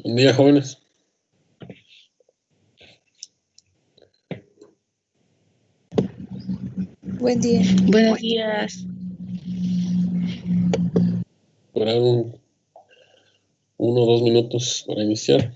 Buen día, jóvenes. Buen día. Buenos días. Esperar 1 o 2 minutos para iniciar.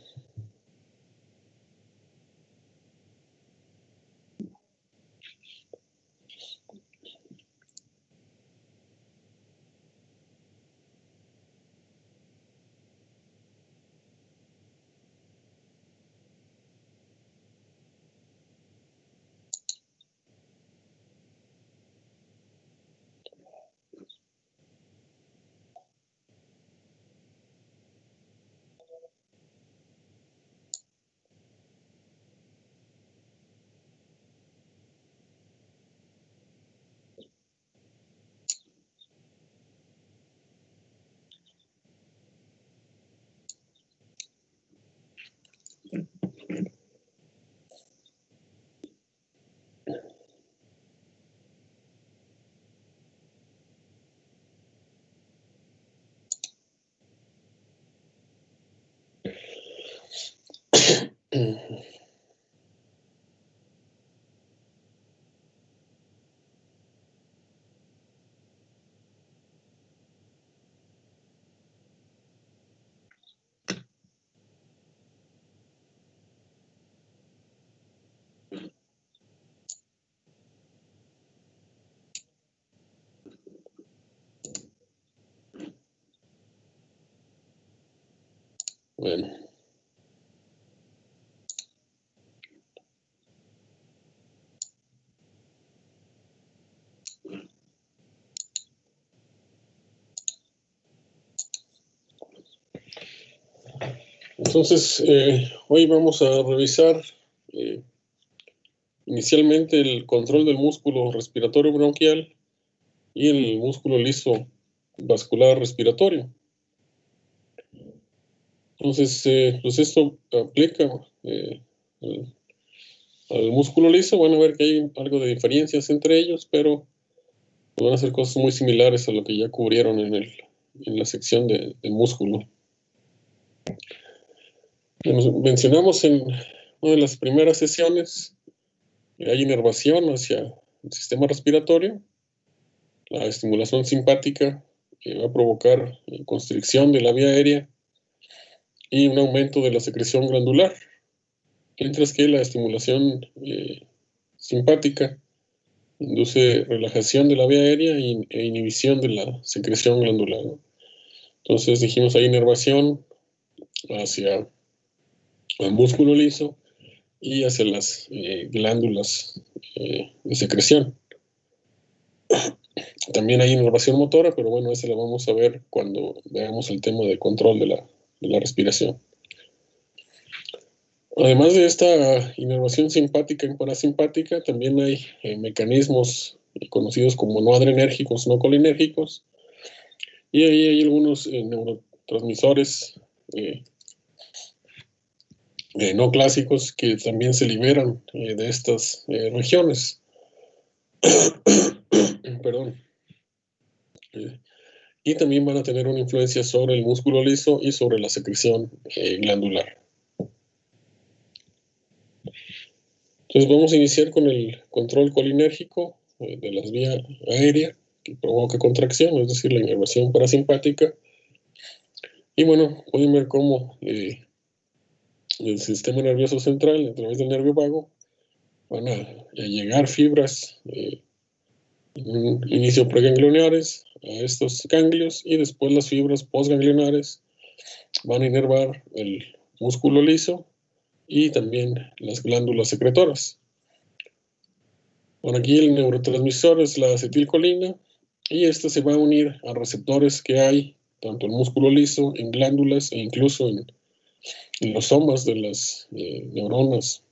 Bueno. Entonces, hoy vamos a revisar inicialmente el control del músculo respiratorio bronquial y el músculo liso vascular respiratorio. Entonces, pues esto aplica al músculo liso. Van a ver que hay algo de diferencias entre ellos, pero van a ser cosas muy similares a lo que ya cubrieron en la sección de músculo. Mencionamos en una de las primeras sesiones que hay inervación hacia el sistema respiratorio. La estimulación simpática va a provocar constricción de la vía aérea y un aumento de la secreción glandular, mientras que la estimulación simpática induce relajación de la vía aérea e inhibición de la secreción glandular, ¿no? Entonces dijimos hay inervación hacia el músculo liso y hacia las glándulas de secreción. También hay inervación motora, pero bueno, esa la vamos a ver cuando veamos el tema de control de la respiración. Además de esta inervación simpática y parasimpática, también hay mecanismos conocidos como no adrenérgicos, no colinérgicos, y ahí hay algunos neurotransmisores no clásicos que también se liberan de estas regiones. Perdón. Y también van a tener una influencia sobre el músculo liso y sobre la secreción glandular. Entonces vamos a iniciar con el control colinérgico de las vías aéreas que provoca contracción, es decir, la inervación parasimpática. Y bueno, pueden ver cómo el sistema nervioso central, a través del nervio vago, van a llegar fibras en un inicio preganglionares a estos ganglios, y después las fibras postganglionares van a inervar el músculo liso y también las glándulas secretoras. Bueno, aquí el neurotransmisor es la acetilcolina, y esta se va a unir a receptores que hay tanto en músculo liso, en glándulas e incluso en los somas de las neuronas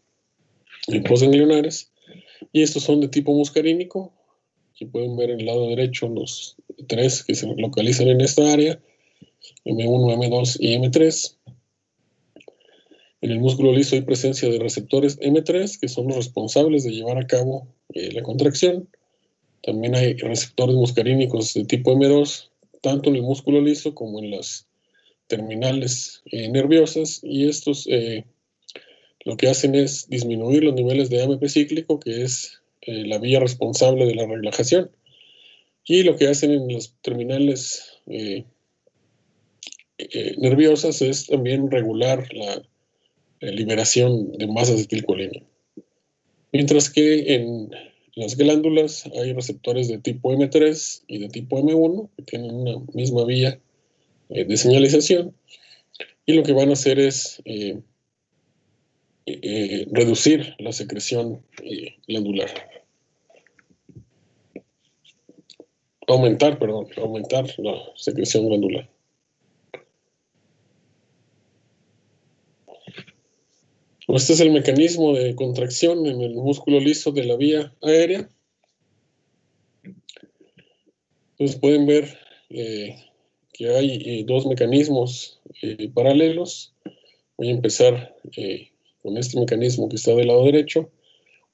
postganglionares, y estos son de tipo muscarínico. Aquí pueden ver en el lado derecho los 3 que se localizan en esta área, M1, M2 y M3. En el músculo liso hay presencia de receptores M3, que son los responsables de llevar a cabo la contracción. También hay receptores muscarínicos de tipo M2, tanto en el músculo liso como en las terminales nerviosas, y estos lo que hacen es disminuir los niveles de AMP cíclico, que es la vía responsable de la relajación, y lo que hacen en las terminales nerviosas es también regular la liberación de más acetilcolina. Mientras que en las glándulas hay receptores de tipo M3 y de tipo M1 que tienen una misma vía de señalización, y lo que van a hacer es reducir la secreción glandular. Aumentar la secreción glandular. Este es el mecanismo de contracción en el músculo liso de la vía aérea. Entonces pueden ver que hay dos mecanismos paralelos. Voy a empezar con este mecanismo que está del lado derecho.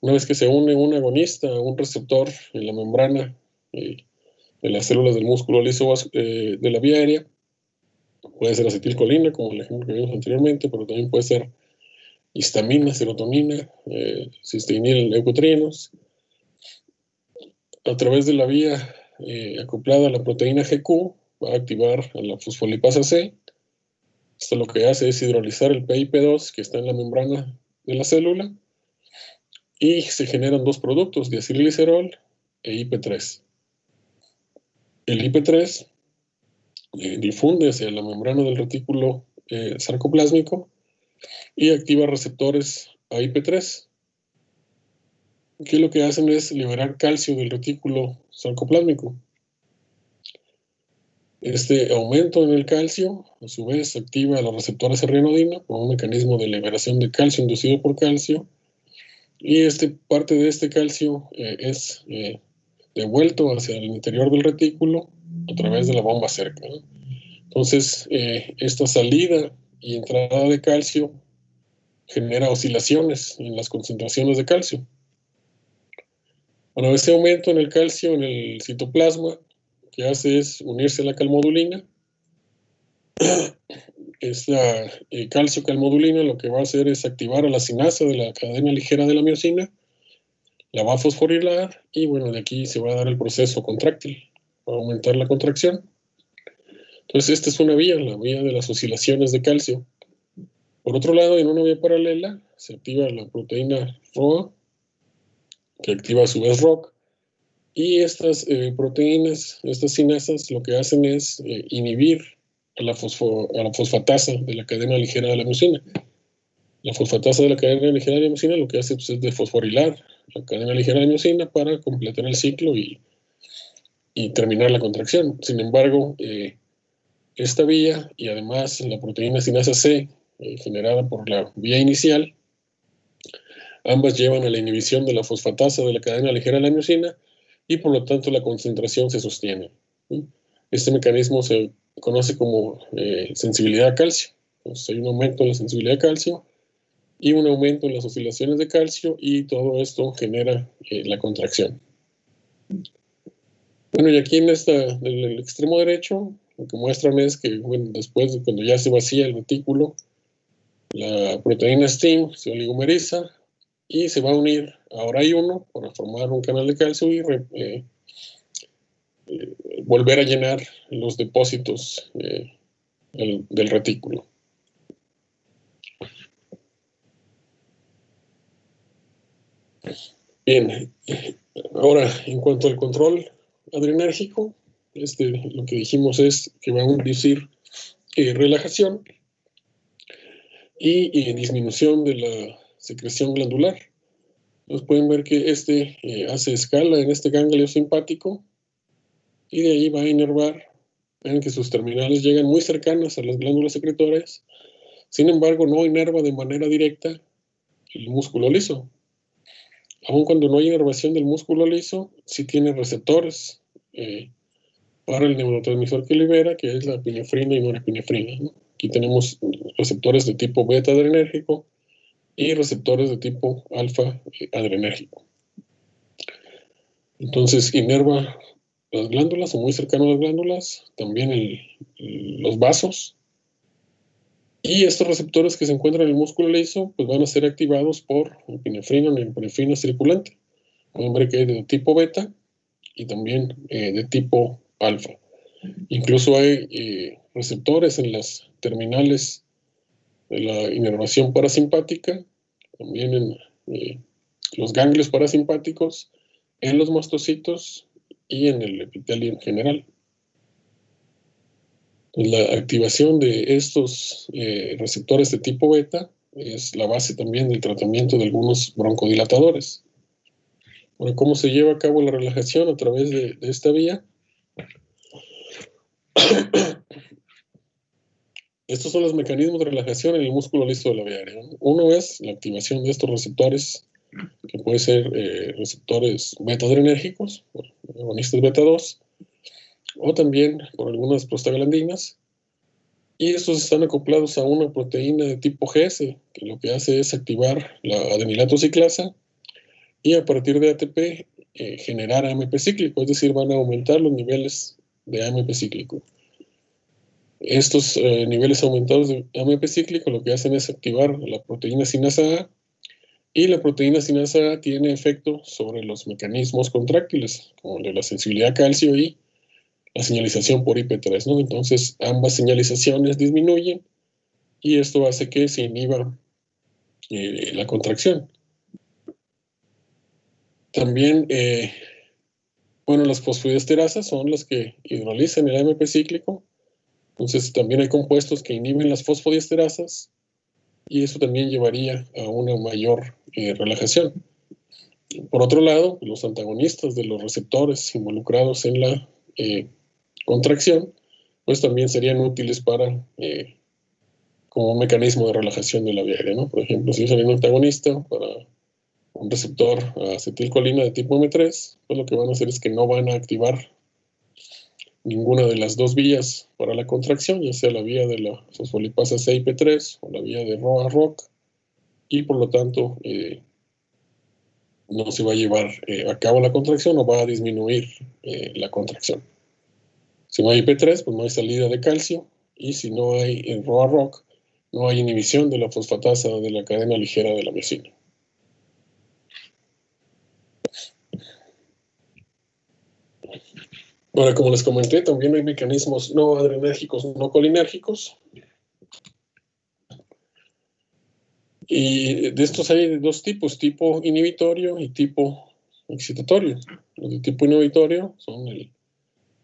Una vez que se une un agonista a un receptor en la membrana de las células del músculo liso de la vía aérea, puede ser acetilcolina, como el ejemplo que vimos anteriormente, pero también puede ser histamina, serotonina, cisteína-leucotrienos. A través de la vía acoplada a la proteína GQ, va a activar a la fosfolipasa C. Esto lo que hace es hidrolizar el PIP2 que está en la membrana de la célula, y se generan dos productos, diacilglicerol e IP3. El IP3 difunde hacia la membrana del retículo sarcoplásmico y activa receptores a IP3, que lo que hacen es liberar calcio del retículo sarcoplásmico. Este aumento en el calcio, a su vez, activa los receptores R-renodina por un mecanismo de liberación de calcio inducido por calcio, y parte de este calcio es devuelto hacia el interior del retículo a través de la bomba cerca, ¿no? Entonces, esta salida y entrada de calcio genera oscilaciones en las concentraciones de calcio. Bueno, ese aumento en el calcio en el citoplasma, lo que hace es unirse a la calmodulina. Esta calcio-calmodulina lo que va a hacer es activar a la sinasa de la cadena ligera de la miosina, la va a fosforilar, y bueno, de aquí se va a dar el proceso contráctil, va a aumentar la contracción. Entonces, esta es una vía, la vía de las oscilaciones de calcio. Por otro lado, en una vía paralela, se activa la proteína ROA, que activa a su vez ROC, y estas proteínas, estas sinasas, lo que hacen es inhibir a la fosfatasa de la cadena ligera de la miosina. La fosfatasa de la cadena ligera de la miosina lo que hace pues, es desfosforilar la cadena ligera de la miosina para completar el ciclo y terminar la contracción. Sin embargo, esta vía y además la proteína sinasa C, generada por la vía inicial, ambas llevan a la inhibición de la fosfatasa de la cadena ligera de la miosina, y por lo tanto la concentración se sostiene. Este mecanismo se conoce como sensibilidad a calcio. Entonces hay un aumento en la sensibilidad a calcio y un aumento en las oscilaciones de calcio, y todo esto genera la contracción. Bueno, y aquí en el extremo derecho, lo que muestran es que bueno, después de cuando ya se vacía el retículo, la proteína STIM se oligomeriza y se va a unir a ORAI1 para formar un canal de calcio y volver a llenar los depósitos del retículo. Bien, ahora en cuanto al control adrenérgico, lo que dijimos es que va a inducir relajación y disminución de la secreción glandular. Entonces pueden ver que hace escala en este ganglio simpático, y de ahí va a inervar. Ven que sus terminales llegan muy cercanas a las glándulas secretorias, sin embargo no inerva de manera directa el músculo liso. Aun cuando no hay inervación del músculo liso, sí tiene receptores para el neurotransmisor que libera, que es la epinefrina y norepinefrina, ¿no? Aquí tenemos receptores de tipo beta adrenérgico y receptores de tipo alfa adrenérgico. Entonces inerva las glándulas o muy cercano a las glándulas, también los vasos. Y estos receptores que se encuentran en el músculo liso pues van a ser activados por epinefrina o norepinefrina circulante. Pueden ver que hay de tipo beta y también de tipo alfa. Incluso hay receptores en las terminales de la inervación parasimpática, también en los ganglios parasimpáticos, en los mastocitos y en el epitelio en general. La activación de estos receptores de tipo beta es la base también del tratamiento de algunos broncodilatadores. Bueno, ¿cómo se lleva a cabo la relajación a través de esta vía? Estos son los mecanismos de relajación en el músculo liso de la vía aérea. Uno es la activación de estos receptores, que pueden ser receptores beta-adrenérgicos, agonistas beta-2, o también por algunas prostaglandinas. Y estos están acoplados a una proteína de tipo GS, que lo que hace es activar la adenilato ciclasa y a partir de ATP generar AMP cíclico, es decir, van a aumentar los niveles de AMP cíclico. Estos niveles aumentados de AMP cíclico lo que hacen es activar la proteína sinasa A, y la proteína sinasa A tiene efecto sobre los mecanismos contráctiles, como el de la sensibilidad a calcio y la señalización por IP3, ¿no? Entonces, ambas señalizaciones disminuyen y esto hace que se inhiba la contracción. También, bueno, las fosfodiesterasas son las que hidrolizan el AMP cíclico. Entonces, también hay compuestos que inhiben las fosfodiesterasas y eso también llevaría a una mayor relajación. Por otro lado, los antagonistas de los receptores involucrados en la contracción, pues también serían útiles para como un mecanismo de relajación de la vía aérea, ¿no? Por ejemplo, si usan un antagonista para un receptor acetilcolina de tipo M3, pues lo que van a hacer es que no van a activar ninguna de las dos vías para la contracción, ya sea la vía de la fosfolipasa CIP3 o la vía de ROA-ROC, y por lo tanto no se va a llevar a cabo la contracción o va a disminuir la contracción. Si no hay IP3, pues no hay salida de calcio, y si no hay ROA-ROC, no hay inhibición de la fosfatasa de la cadena ligera de la miosina. Ahora, como les comenté, también hay mecanismos no adrenérgicos, no colinérgicos. Y de estos hay dos tipos, tipo inhibitorio y tipo excitatorio. Los de tipo inhibitorio son el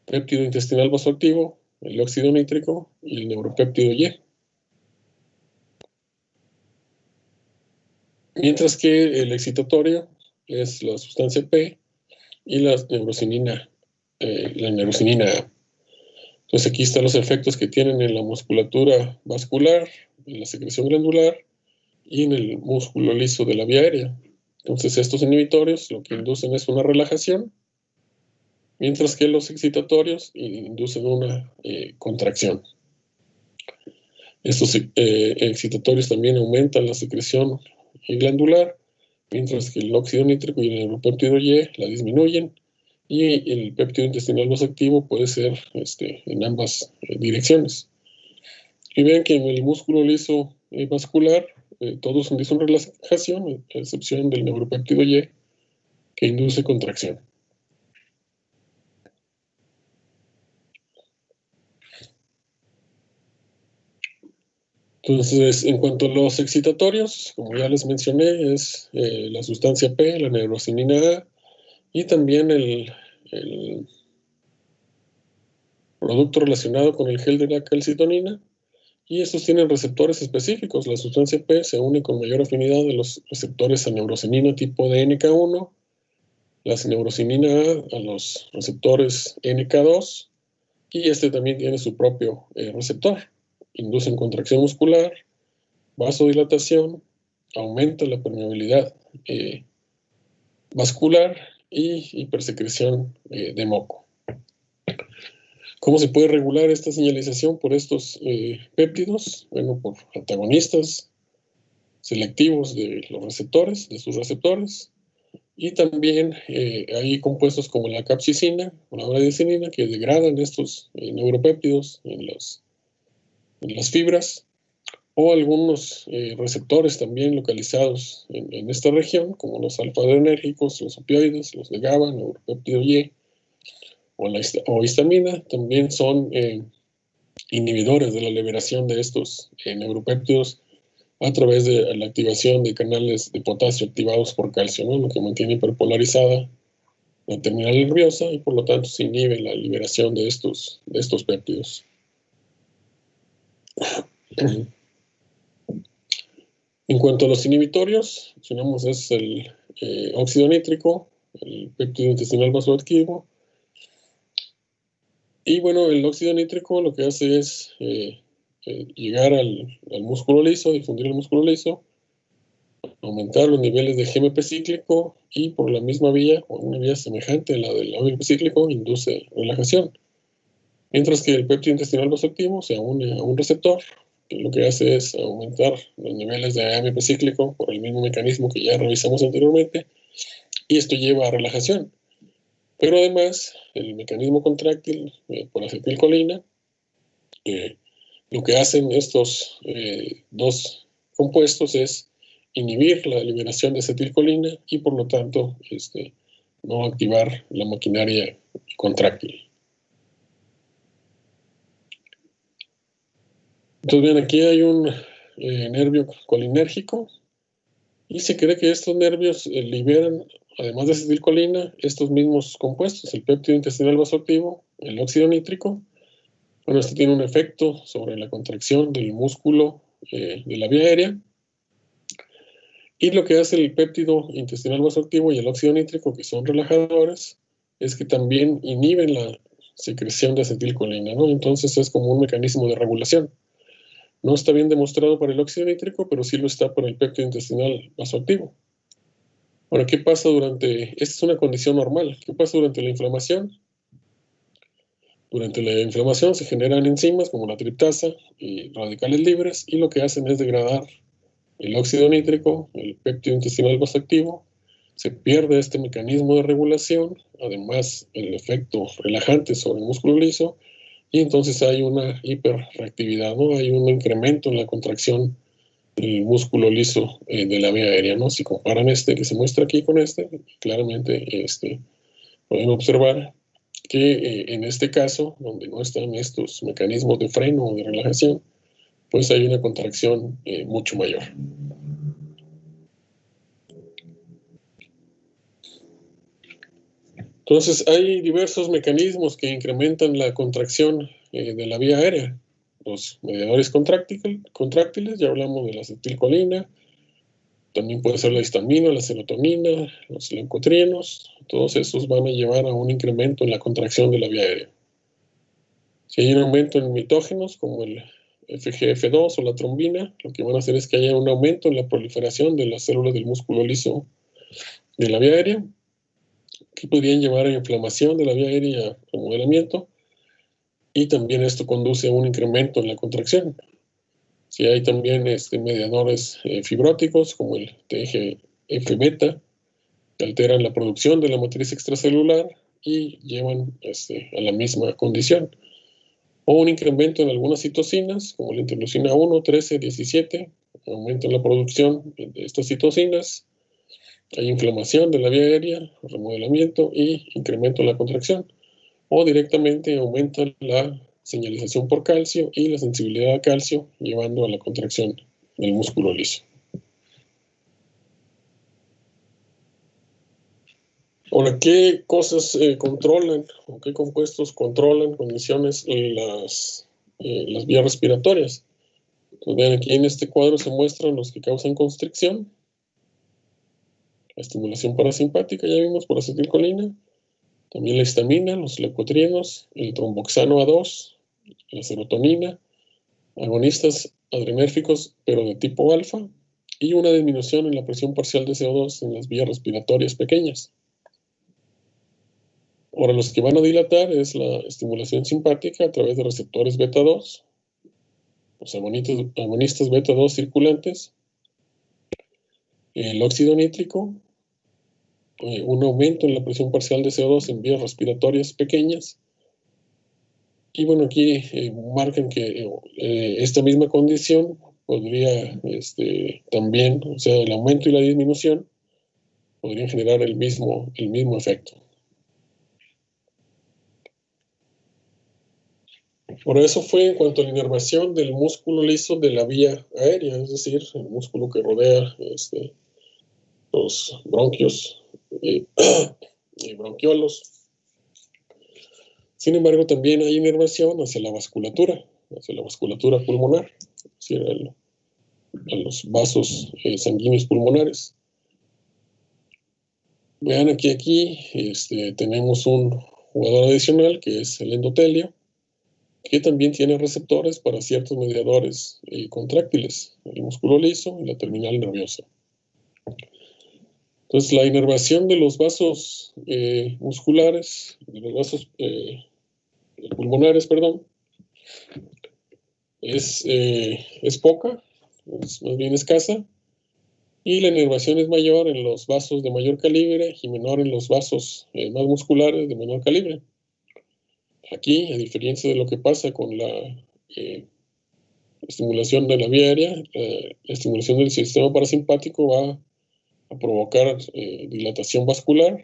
péptido intestinal vasoactivo, el óxido nítrico y el neuropéptido Y. Mientras que el excitatorio es la sustancia P y la neurocinina A. Entonces aquí están los efectos que tienen en la musculatura vascular, en la secreción glandular y en el músculo liso de la vía aérea. Entonces estos inhibitorios lo que inducen es una relajación, mientras que los excitatorios inducen una contracción. Estos excitatorios también aumentan la secreción glandular, mientras que el óxido nítrico y el neuropéptido Y la disminuyen, y el péptido intestinal vasoactivo puede ser en ambas direcciones. Y ven que en el músculo liso vascular todos inducen relajación, a excepción del neuropéptido Y, que induce contracción. Entonces, en cuanto a los excitatorios, como ya les mencioné, es la sustancia P, la neurocinina A, y también el producto relacionado con el gel de la calcitonina, y estos tienen receptores específicos. La sustancia P se une con mayor afinidad de los receptores a neurocinina tipo de NK1, la neurocinina A los receptores NK2, y este también tiene su propio receptor. Inducen contracción muscular, vasodilatación, aumenta la permeabilidad vascular y hipersecreción de moco. ¿Cómo se puede regular esta señalización por estos péptidos? Bueno, por antagonistas selectivos de los receptores, de sus receptores, Y también hay compuestos como la capsaicina o la bradicininina que degradan estos neuropéptidos en las fibras, o algunos receptores también localizados en esta región, como los alfa-adrenérgicos, los opioides, los de GABA, neuropéptido Y, o histamina, también son inhibidores de la liberación de estos neuropéptidos a través de la activación de canales de potasio activados por calcio, ¿no? Lo que mantiene hiperpolarizada la terminal nerviosa y por lo tanto se inhibe la liberación de estos péptidos. En cuanto a los inhibitorios, mencionamos es el óxido nítrico, el péptido intestinal vasoactivo. Y bueno, el óxido nítrico lo que hace es llegar al músculo liso, difundir el músculo liso, aumentar los niveles de GMP cíclico y por la misma vía, o una vía semejante a la del AMP cíclico, induce relajación. Mientras que el péptido intestinal vasoactivo se une a un receptor, que lo que hace es aumentar los niveles de AMP cíclico por el mismo mecanismo que ya revisamos anteriormente, y esto lleva a relajación. Pero además, el mecanismo contráctil por acetilcolina, lo que hacen estos dos compuestos es inhibir la liberación de acetilcolina y por lo tanto no activar la maquinaria contráctil. Entonces, bien, aquí hay un nervio colinérgico y se cree que estos nervios liberan, además de acetilcolina, estos mismos compuestos, el péptido intestinal vasoactivo, el óxido nítrico. Bueno, esto tiene un efecto sobre la contracción del músculo de la vía aérea. Y lo que hace el péptido intestinal vasoactivo y el óxido nítrico, que son relajadores, es que también inhiben la secreción de acetilcolina, ¿no? Entonces es como un mecanismo de regulación. No está bien demostrado para el óxido nítrico, pero sí lo está para el péptido intestinal vasoactivo. Ahora, ¿qué pasa durante? Esta es una condición normal. ¿Qué pasa durante la inflamación? Durante la inflamación se generan enzimas como la triptasa y radicales libres, y lo que hacen es degradar el óxido nítrico, el péptido intestinal vasoactivo. Se pierde este mecanismo de regulación, además el efecto relajante sobre el músculo liso, y entonces hay una hiperreactividad, ¿no? Hay un incremento en la contracción del músculo liso de la vía aérea, ¿no? Si comparan que se muestra aquí con claramente pueden observar que en este caso, donde no están estos mecanismos de freno o de relajación, pues hay una contracción mucho mayor. Entonces, hay diversos mecanismos que incrementan la contracción de la vía aérea. Los mediadores contráctiles, ya hablamos de la acetilcolina, también puede ser la histamina, la serotonina, los leucotrienos. Todos estos van a llevar a un incremento en la contracción de la vía aérea. Si hay un aumento en mitógenos, como el FGF2 o la trombina, lo que van a hacer es que haya un aumento en la proliferación de las células del músculo liso de la vía aérea, que podrían llevar a inflamación de la vía aérea y a remodelamiento, y también esto conduce a un incremento en la contracción. Si hay también mediadores fibróticos, como el TGF-beta, que alteran la producción de la matriz extracelular y llevan a la misma condición. O un incremento en algunas citocinas, como la interleucina 1, 13, 17, aumentan la producción de estas citocinas, hay inflamación de la vía aérea, remodelamiento y incremento en la contracción. O directamente aumenta la señalización por calcio y la sensibilidad a calcio, llevando a la contracción del músculo liso. Ahora, ¿qué cosas controlan o qué compuestos controlan condiciones en las vías respiratorias? Entonces, vean, aquí en este cuadro se muestran los que causan constricción. La estimulación parasimpática, ya vimos, por acetilcolina. También la histamina, los leucotrienos, el tromboxano A2, la serotonina, agonistas adrenérgicos, pero de tipo alfa, y una disminución en la presión parcial de CO2 en las vías respiratorias pequeñas. Ahora, los que van a dilatar es la estimulación simpática a través de receptores beta 2, los agonistas beta 2 circulantes, el óxido nítrico, un aumento en la presión parcial de CO2 en vías respiratorias pequeñas. Y bueno, aquí marcan que esta misma condición podría también, o sea, el aumento y la disminución podrían generar el mismo efecto. Por eso fue en cuanto a la inervación del músculo liso de la vía aérea, es decir, el músculo que rodea los bronquios y bronquiolos. Sin embargo, también hay inervación hacia la vasculatura pulmonar, es decir, a los vasos sanguíneos pulmonares. Vean aquí tenemos un jugador adicional que es el endotelio, que también tiene receptores para ciertos mediadores contráctiles, el músculo liso y la terminal nerviosa. Entonces, la inervación de los vasos musculares, de los vasos pulmonares, perdón, es poca, es más bien escasa, y la inervación es mayor en los vasos de mayor calibre y menor en los vasos más musculares de menor calibre. Aquí, a diferencia de lo que pasa con la estimulación de la vía aérea, la estimulación del sistema parasimpático va a provocar dilatación vascular,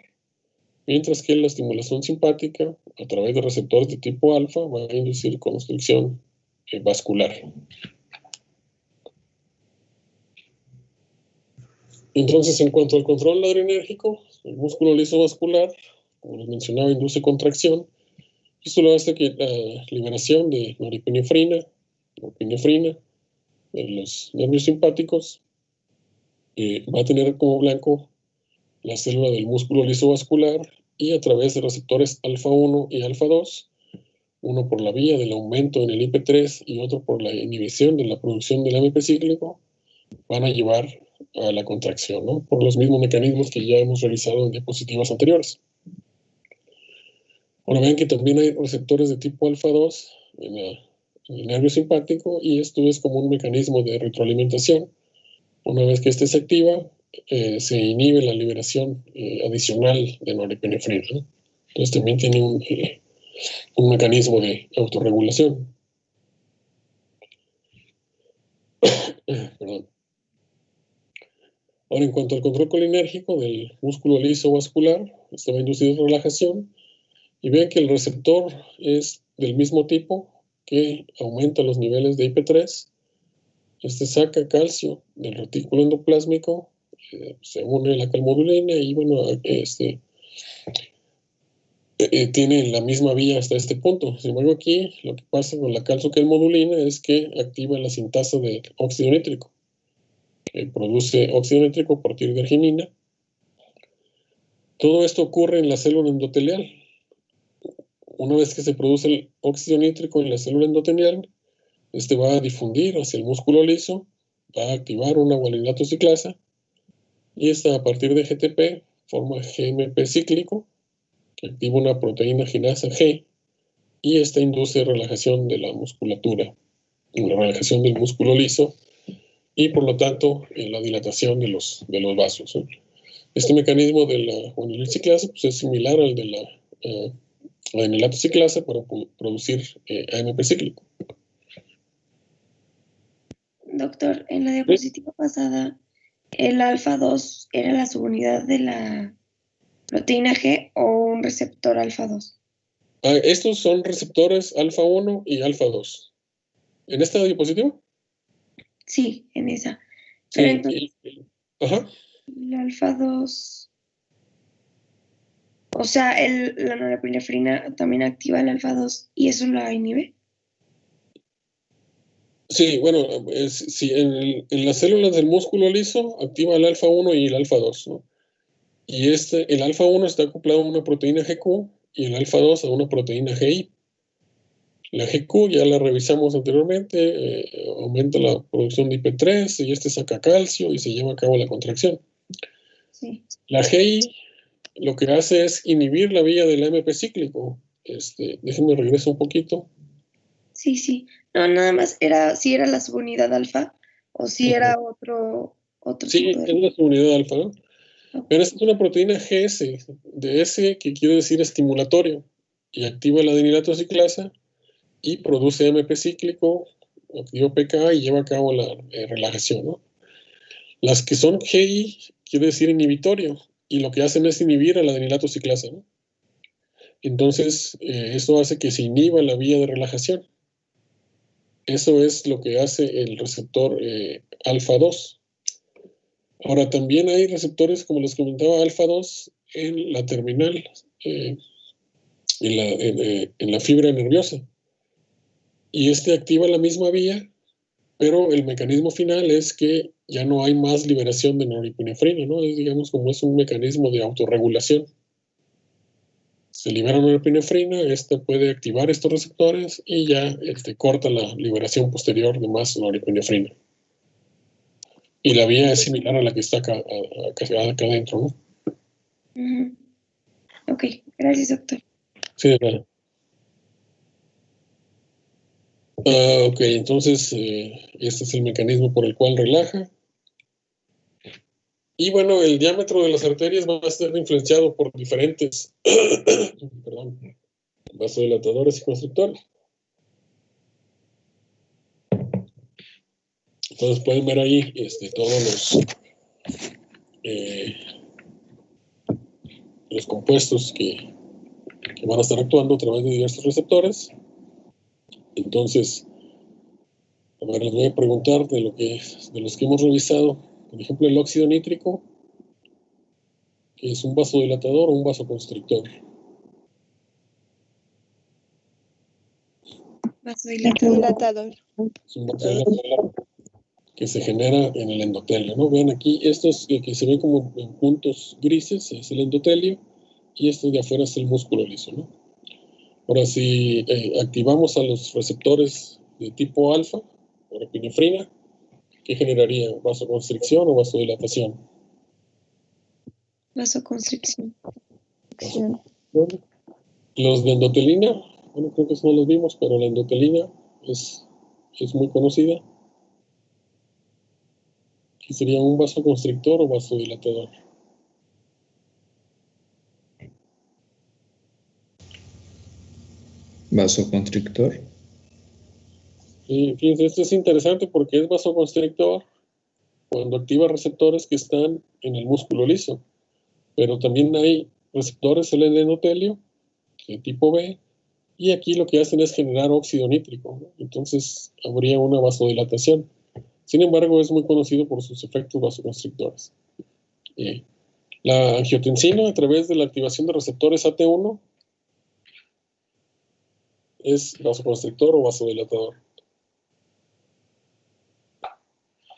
mientras que la estimulación simpática, a través de receptores de tipo alfa, va a inducir constricción vascular. Entonces, en cuanto al control adrenérgico, el músculo liso vascular, como les mencionaba, induce contracción. Esto lo hace que la liberación de norepinefrina de los nervios simpáticos va a tener como blanco la célula del músculo liso vascular y a través de receptores alfa 1 y alfa 2, uno por la vía del aumento en el IP3 y otro por la inhibición de la producción del AMP cíclico, van a llevar a la contracción, ¿no? Por los mismos mecanismos que ya hemos realizado en diapositivas anteriores. Ahora ven que también hay receptores de tipo alfa 2 en el nervio simpático, y esto es como un mecanismo de retroalimentación. Una vez que este se activa, se inhibe la liberación adicional de norepinefrina, ¿no? Entonces también tiene un mecanismo de autorregulación. Perdón. Ahora, en cuanto al control colinérgico del músculo liso vascular, esto va a inducir relajación, y ven que el receptor es del mismo tipo, que aumenta los niveles de IP3. Saca calcio del retículo endoplásmico, se une a la calmodulina y bueno, tiene la misma vía hasta este punto. Sin embargo, aquí lo que pasa con la calmodulina es que activa la sintasa de óxido nítrico, que produce óxido nítrico a partir de arginina. Todo esto ocurre en la célula endotelial. Una vez que se produce el óxido nítrico en la célula endotelial, va a difundir hacia el músculo liso, va a activar una guaninato ciclasa, y esta, a partir de GTP, forma GMP cíclico, que activa una proteína ginasa G, y esta induce relajación de la musculatura, la relajación del músculo liso, y por lo tanto la dilatación de los vasos, ¿eh? Este mecanismo de la guaninato ciclasa pues, es similar al de la guaninato ciclasa para producir AMP cíclico. Doctor, en la diapositiva pasada, ¿el alfa 2 era la subunidad de la proteína G o un receptor alfa 2? Estos son receptores alfa 1 y alfa 2. ¿En esta diapositiva? Sí, en esa. Sí, pero entonces, ajá. el alfa 2, o sea, la norepinefrina también activa el alfa 2 y eso la inhibe. Sí, bueno, sí, en las células del músculo liso activa el alfa 1 y el alfa 2, ¿no? Y el alfa 1 está acoplado a una proteína GQ y el alfa 2 a una proteína GI. La GQ ya la revisamos anteriormente, aumenta la producción de IP3 y saca calcio y se lleva a cabo la contracción. Sí. La GI lo que hace es inhibir la vía del AMP cíclico. Déjenme regreso un poquito. Sí. No, nada más era si era la subunidad alfa o si era otro Sí, tipo de. es la subunidad alfa, ¿no? Pero esta es una proteína GS, de S que quiere decir estimulatorio, y activa la adenilato ciclasa y produce AMP cíclico, activa PKA y lleva a cabo la relajación, ¿no? Las que son GI quiere decir inhibitorio, y lo que hacen es inhibir a la adenilato ciclasa, ¿no? Entonces, eso hace que se inhiba la vía de relajación. Eso es lo que hace el receptor alfa 2. Ahora, también hay receptores, como les comentaba, alfa 2 en la terminal, en la fibra nerviosa. Y activa la misma vía, pero el mecanismo final es que ya no hay más liberación de norepinefrina, ¿no? Es, digamos, como es un mecanismo de autorregulación. Se libera norepinefrina, esta puede activar estos receptores y ya corta la liberación posterior de más norepinefrina. Y la vía es similar a la que está acá adentro, ¿no? Ok, gracias, doctor. Sí, de verdad. Ok, entonces este es el mecanismo por el cual relaja. Y bueno, el diámetro de las arterias va a estar influenciado por diferentes vasodilatadores y constrictores. Entonces pueden ver ahí todos los compuestos que van a estar actuando a través de diversos receptores. Entonces, a ver, les voy a preguntar de los que hemos revisado. Por ejemplo, el óxido nítrico, que es un vasodilatador o un vasoconstrictor. Vasodilatador. Es un vasodilatador que se genera en el endotelio, ¿no? Vean aquí, estos que se ven como en puntos grises es el endotelio y esto de afuera es el músculo liso, ¿no? Ahora, si activamos a los receptores de tipo alfa, por epinefrina, ¿qué generaría? ¿Vasoconstricción o vasodilatación? Vasoconstricción. Los de endotelina, bueno, creo que eso no los vimos, pero la endotelina es muy conocida. ¿Qué sería un vasoconstrictor o vasodilatador? Vasoconstrictor. Y fíjense, esto es interesante porque es vasoconstrictor cuando activa receptores que están en el músculo liso, pero también hay receptores en el endotelio, de tipo B, y aquí lo que hacen es generar óxido nítrico, ¿no? Entonces habría una vasodilatación. Sin embargo, es muy conocido por sus efectos vasoconstrictores. La angiotensina, a través de la activación de receptores AT1, es vasoconstrictor o vasodilatador.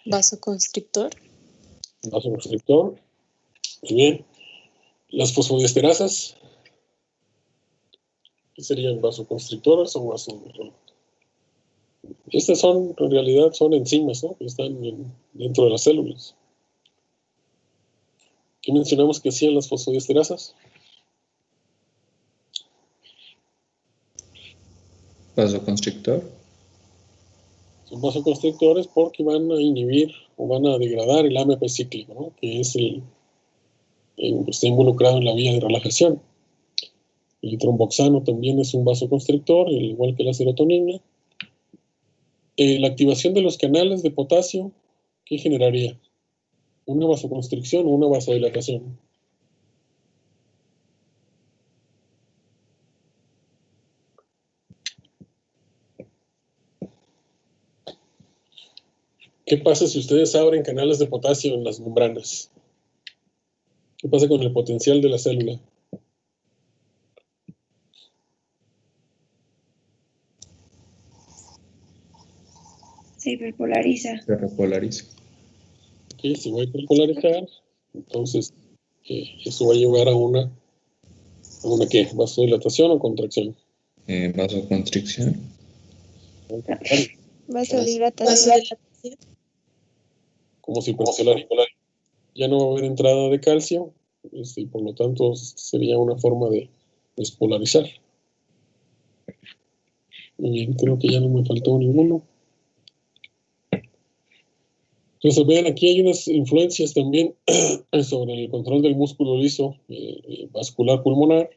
Vasoconstrictor. Vasoconstrictor. Muy bien. Las fosfodiesterasas, ¿qué serían? ¿Vasoconstrictoras o Estas en realidad son enzimas, ¿no? Que están dentro de las células. ¿Qué mencionamos que hacían las fosfodiesterasas? Vasoconstrictor. Son vasoconstrictores porque van a inhibir o van a degradar el AMP cíclico, ¿no? Que es está involucrado en la vía de relajación. El tromboxano también es un vasoconstrictor, al igual que la serotonina. La activación de los canales de potasio, ¿qué generaría? ¿Una vasoconstricción o una vasodilatación? ¿Qué pasa si ustedes abren canales de potasio en las membranas? ¿Qué pasa con el potencial de la célula? Se hiperpolariza. Se repolariza. Okay, si va a hiperpolarizar, entonces eso va a llevar a una ¿qué? ¿Vasodilatación o contracción? Vasoconstricción. Vasodilatación. Como si hiperpolar. Ya no va a haber entrada de calcio, y por lo tanto sería una forma de despolarizar. Muy bien, creo que ya no me faltó ninguno. Entonces, vean, aquí hay unas influencias también sobre el control del músculo liso vascular pulmonar.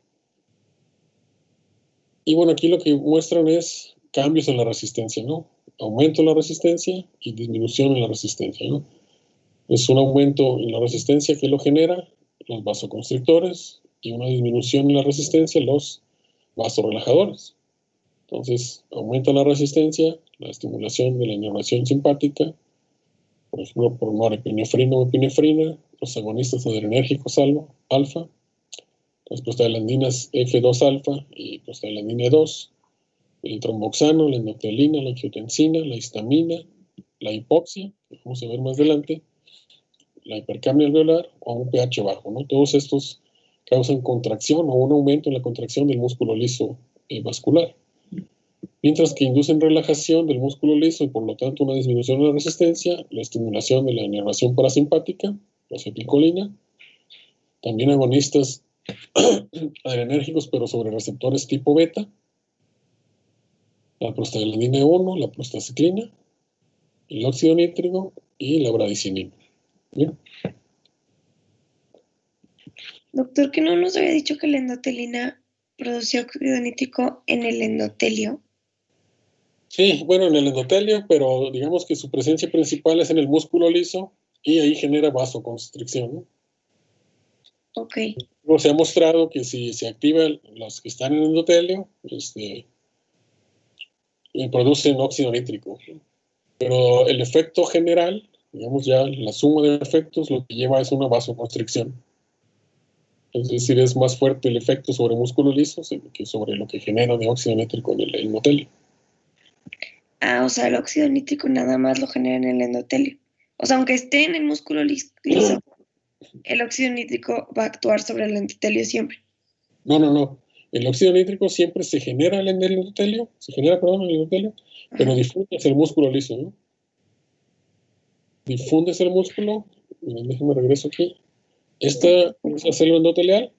Y bueno, aquí lo que muestran es cambios en la resistencia, ¿no? Aumento en la resistencia y disminución en la resistencia, ¿no? Es un aumento en la resistencia que lo genera los vasoconstrictores y una disminución en la resistencia los vasorelajadores. Entonces, aumenta la resistencia, la estimulación de la inervación simpática, por ejemplo, por norepinefrina o epinefrina, los agonistas adrenérgicos alfa, las prostaglandinas F2 alfa y prostaglandina 2, el tromboxano, la endothelina, la angiotensina, la histamina, la hipoxia, que vamos a ver más adelante, la hipercapnia alveolar o un pH bajo, ¿no? Todos estos causan contracción o un aumento en la contracción del músculo liso vascular, mientras que inducen relajación del músculo liso y por lo tanto una disminución de la resistencia, la estimulación de la inervación parasimpática, la acetilcolina, también agonistas adrenérgicos pero sobre receptores tipo beta, la prostaglandina 1, la prostaciclina, el óxido nítrico y la bradicinina. ¿Bien? Doctor, ¿que no nos había dicho que la endotelina producía óxido nítrico en el endotelio? Sí, bueno, en el endotelio, pero digamos que su presencia principal es en el músculo liso y ahí genera vasoconstricción, ¿no? Ok. Luego se ha mostrado que si se activan los que están en el endotelio, producen óxido nítrico. Pero el efecto general, digamos ya la suma de efectos, lo que lleva es una vasoconstricción. Es decir, es más fuerte el efecto sobre músculo liso que sobre lo que genera de óxido nítrico en el endotelio. Ah, o sea, el óxido nítrico nada más lo genera en el endotelio. O sea, aunque esté en el músculo liso, el óxido nítrico va a actuar sobre el endotelio siempre. No. El óxido nítrico siempre se genera en el endotelio, en el endotelio, pero difunde hacia el músculo liso, ¿no? Difunde hacia el músculo, miren, déjenme regreso aquí. Esta es la célula endotelial,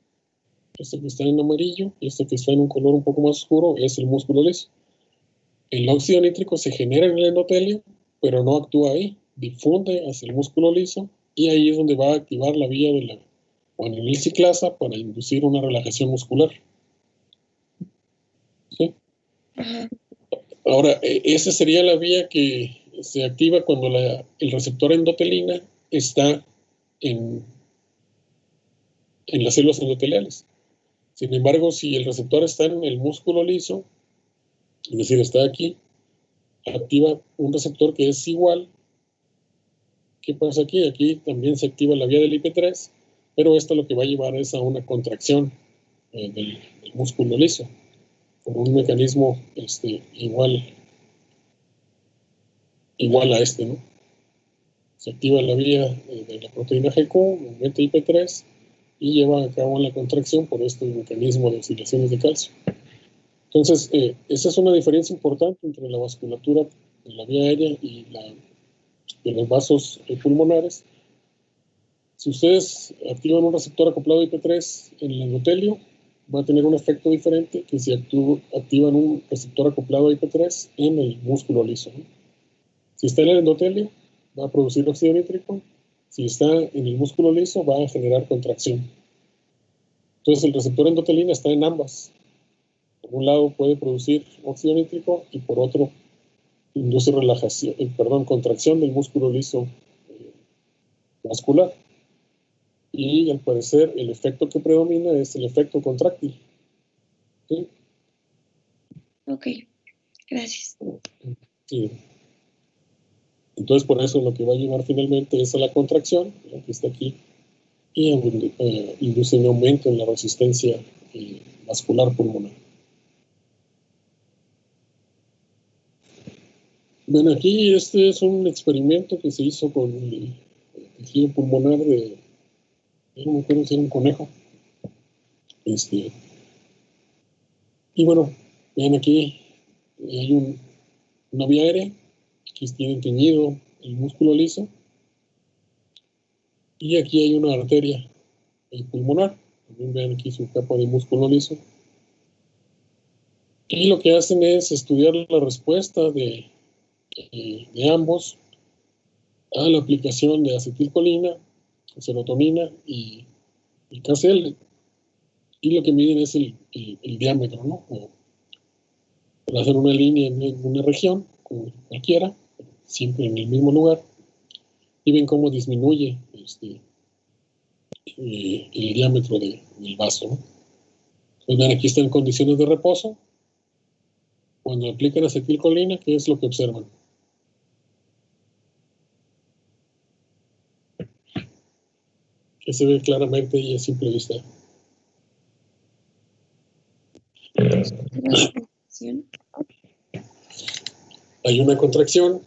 esta que está en amarillo y esta que está en un color un poco más oscuro es el músculo liso. El óxido nítrico se genera en el endotelio, pero no actúa ahí, difunde hacia el músculo liso y ahí es donde va a activar la vía de la guanilil ciclasa para inducir una relajación muscular. ¿Sí? Ajá. Ahora, esa sería la vía que se activa cuando el receptor endotelina está en las células endoteliales. Sin embargo, si el receptor está en el músculo liso, es decir, está aquí, activa un receptor que es igual. ¿Qué pasa aquí? Aquí también se activa la vía del IP3, pero esto lo que va a llevar es a una contracción del músculo liso, por un mecanismo igual a este, ¿no? Se activa la vía de la proteína GQ, aumenta IP3 y lleva a cabo la contracción por este mecanismo de oscilaciones de calcio. Entonces, esa es una diferencia importante entre la vasculatura de la vía aérea y de los vasos pulmonares. Si ustedes activan un receptor acoplado IP3 en el endotelio, va a tener un efecto diferente que si activan un receptor acoplado IP3 en el músculo liso, ¿no? Si está en el endotelio, va a producir óxido nítrico. Si está en el músculo liso, va a generar contracción. Entonces, el receptor endotelina está en ambas. Por un lado puede producir óxido nítrico y por otro induce contracción del músculo liso vascular. Y al parecer el efecto que predomina es el efecto contráctil. ¿Sí? Ok, gracias. Sí. Entonces por eso lo que va a llevar finalmente es a la contracción, la que está aquí, y induce un aumento en la resistencia vascular pulmonar. Bueno, aquí este es un experimento que se hizo con el tejido pulmonar no me acuerdo si era un conejo. Y bueno, ven aquí, hay una vía aérea, aquí tienen teñido el músculo liso, y aquí hay una arteria pulmonar, también ven aquí su capa de músculo liso. Y lo que hacen es estudiar la respuesta de ambos a la aplicación de acetilcolina, serotonina y KCL. Y lo que miden es el diámetro, ¿no? Para hacer una línea en una región, como cualquiera, siempre en el mismo lugar, y ven cómo disminuye el diámetro del vaso, ¿no? Entonces, ven, aquí están en condiciones de reposo. Cuando aplican acetilcolina, ¿qué es lo que observan? Que se ve claramente y a simple vista. Hay una contracción,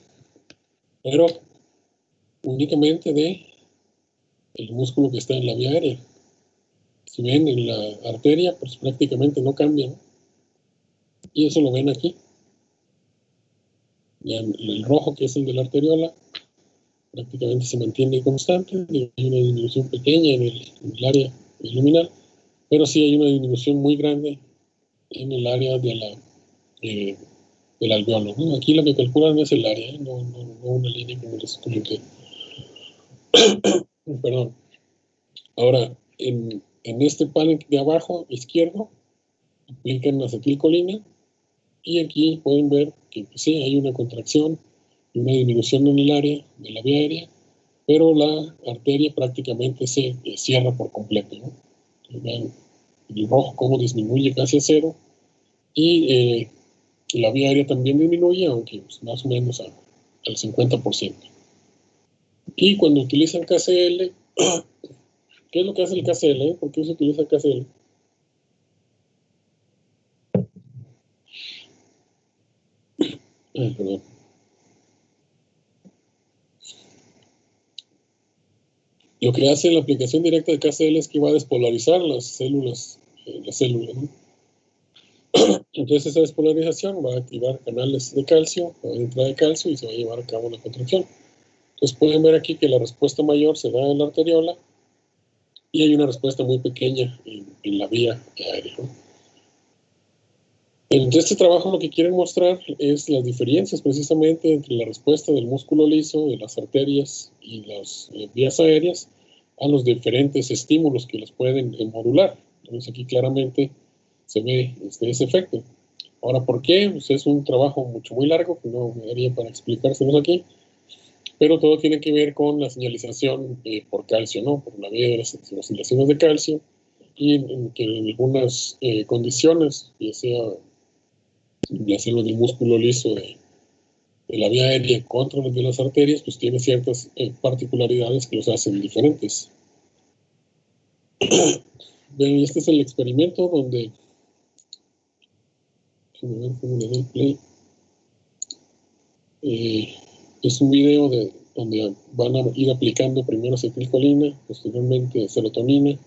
pero únicamente de el músculo que está en la vía aérea. Si ven en la arteria, pues prácticamente no cambia, ¿no? Y eso lo ven aquí. Ya el rojo, que es el de la arteriola, prácticamente se mantiene constante. Hay una disminución pequeña en el área luminal, pero sí hay una disminución muy grande en el área del alveolo, ¿no? Aquí lo que calculan es el área, no una línea como les comenté. Perdón. Ahora, en este panel de abajo izquierdo, aplican acetilcolina y aquí pueden ver que pues, sí, hay una contracción y una disminución en el área de la vía aérea, pero la arteria prácticamente se cierra por completo, ¿no? Vean el rojo cómo disminuye casi a cero y la vía aérea también disminuye, aunque pues, más o menos al 50%. Y cuando utilizan KCL, ¿qué es lo que hace el KCL? ¿Por qué se utiliza KCL? Perdón. Lo que hace la aplicación directa de KCL es que va a despolarizar las células, ¿no? Entonces esa despolarización va a activar canales de calcio, va a entrada de calcio y se va a llevar a cabo la contracción. Entonces pueden ver aquí que la respuesta mayor se da en la arteriola y hay una respuesta muy pequeña en la vía aérea, ¿no? En este trabajo lo que quieren mostrar es las diferencias precisamente entre la respuesta del músculo liso, de las arterias y las vías aéreas a los diferentes estímulos que los pueden modular. Entonces aquí claramente se ve ese efecto. Ahora, ¿por qué? Pues es un trabajo muy largo que no me daría para explicárselos aquí, pero todo tiene que ver con la señalización por calcio, ¿no? Por la vía de las oscilaciones de calcio y que en algunas condiciones, ya sea de hacerlo del músculo liso de la vía aérea contra las de las arterias, pues tiene ciertas particularidades que los hacen diferentes. Bien, este es el experimento donde, es un video donde van a ir aplicando primero acetilcolina, posteriormente serotonina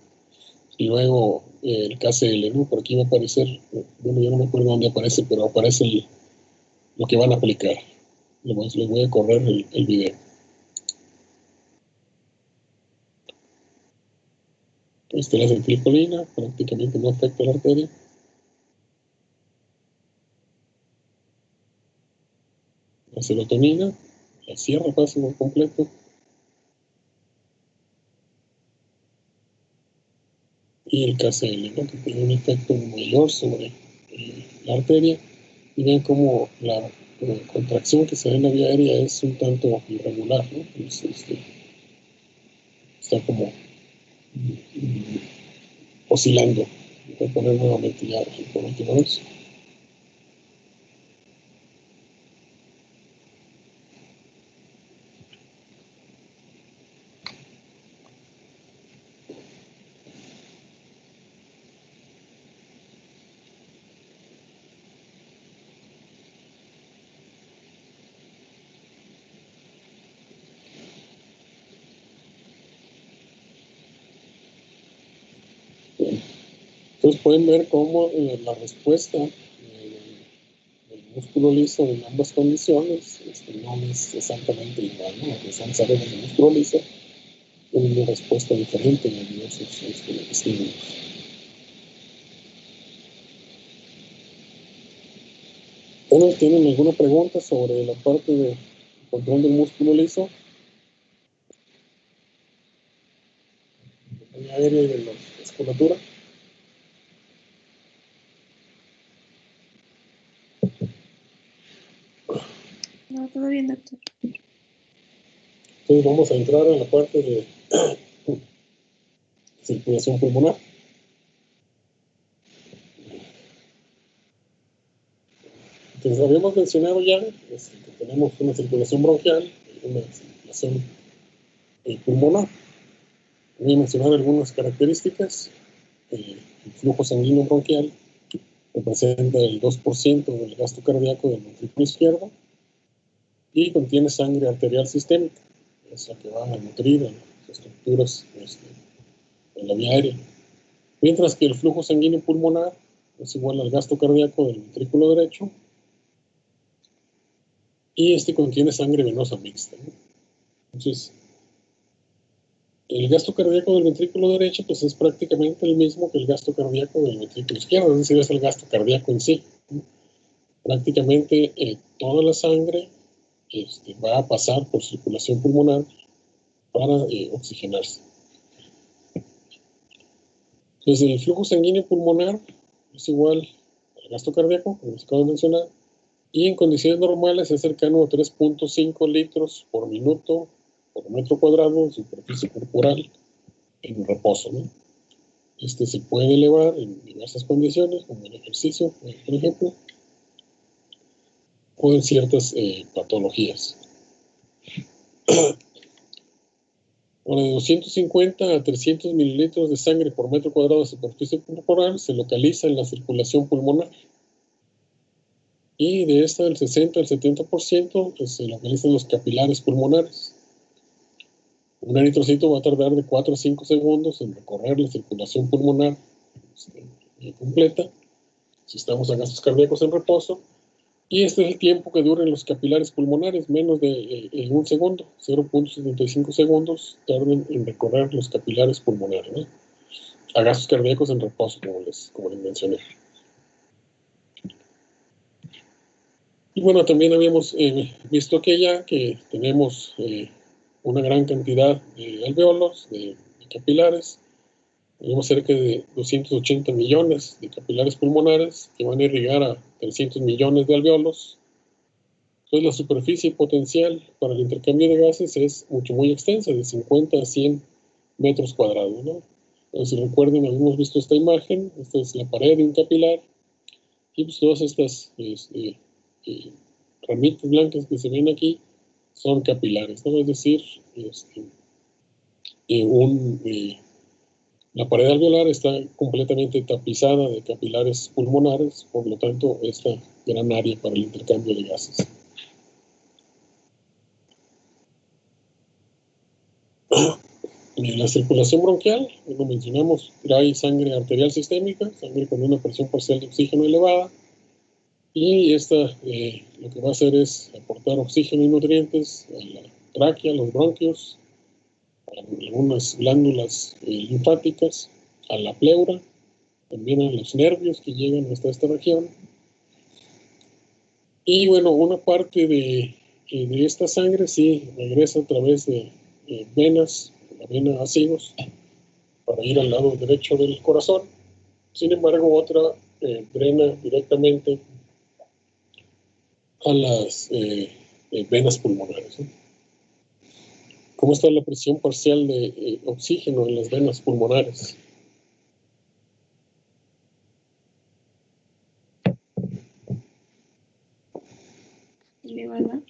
y luego el KCL, ¿no? Por aquí va a aparecer, bueno, yo no me acuerdo dónde aparece, pero aparece lo que van a aplicar. Les voy a correr el video. Esta es la acetilcolina, prácticamente no afecta a la arteria. La serotonina, la cierra casi por completo. Y el KCL, ¿no? Que tiene un efecto mayor sobre la arteria. Y ven como la contracción que se da en la vía aérea es un tanto irregular, ¿no? Entonces, está como oscilando. Voy a poner nuevamente ya por última vez. Entonces pueden ver cómo la respuesta del músculo liso en ambas condiciones no es exactamente igual, ¿no? Porque sabemos el músculo liso tiene una respuesta diferente en diversos estímulos. Bueno, ¿tienen alguna pregunta sobre la parte de control del músculo liso? aérea y de la musculatura. No, todo bien, doctor. Entonces vamos a entrar en la parte de circulación pulmonar. Entonces habíamos mencionado ya que tenemos una circulación bronquial y una circulación pulmonar. Voy a mencionar algunas características. El flujo sanguíneo bronquial representa el 2% del gasto cardíaco del ventrículo izquierdo y contiene sangre arterial sistémica, es la que va a nutrir a las estructuras de la vía aérea. Mientras que el flujo sanguíneo pulmonar es igual al gasto cardíaco del ventrículo derecho y este contiene sangre venosa mixta, ¿no? Entonces, el gasto cardíaco del ventrículo derecho pues es prácticamente el mismo que el gasto cardíaco del ventrículo izquierdo, es decir, es el gasto cardíaco en sí, ¿no? Prácticamente toda la sangre va a pasar por circulación pulmonar para oxigenarse. Entonces, el flujo sanguíneo pulmonar es igual al gasto cardíaco, como les acabo de mencionar, y en condiciones normales es cercano a 3.5 litros por minuto por metro cuadrado de superficie corporal en reposo, ¿no? Se puede elevar en diversas condiciones, como en ejercicio, por ejemplo, o en ciertas patologías. Ahora, de 250 a 300 mililitros de sangre por metro cuadrado de superficie corporal se localiza en la circulación pulmonar. Y de esta, del 60 al 70%, pues, se localizan los capilares pulmonares. Un eritrocito va a tardar de 4 a 5 segundos en recorrer la circulación pulmonar completa, si estamos a gastos cardíacos en reposo, y este es el tiempo que duran los capilares pulmonares, menos de un segundo, 0.75 segundos tardan en recorrer los capilares pulmonares, ¿no? A gastos cardíacos en reposo, como les mencioné. Y bueno, también habíamos visto que tenemos una gran cantidad de alvéolos, de capilares. Tenemos cerca de 280 millones de capilares pulmonares que van a irrigar a 300 millones de alvéolos. Entonces la superficie potencial para el intercambio de gases es muy extensa, de 50 a 100 metros cuadrados, ¿no? Entonces, si recuerden, habíamos visto esta imagen, esta es la pared de un capilar, y pues todas estas ramitas blancas que se ven aquí son capilares, ¿no? Es decir, la pared alveolar está completamente tapizada de capilares pulmonares, por lo tanto, esta gran área para el intercambio de gases. La circulación bronquial, como mencionamos, trae sangre arterial sistémica, sangre con una presión parcial de oxígeno elevada, y esta lo que va a hacer es aportar oxígeno y nutrientes a la tráquea, a los bronquios, a algunas glándulas linfáticas, a la pleura, también a los nervios que llegan hasta esta región. Y bueno, una parte de esta sangre sí regresa a través de venas, la vena ácidos, para ir al lado derecho del corazón. Sin embargo, otra drena directamente a las venas pulmonares, ¿no? ¿Cómo está la presión parcial de oxígeno en las venas pulmonares? Elevada.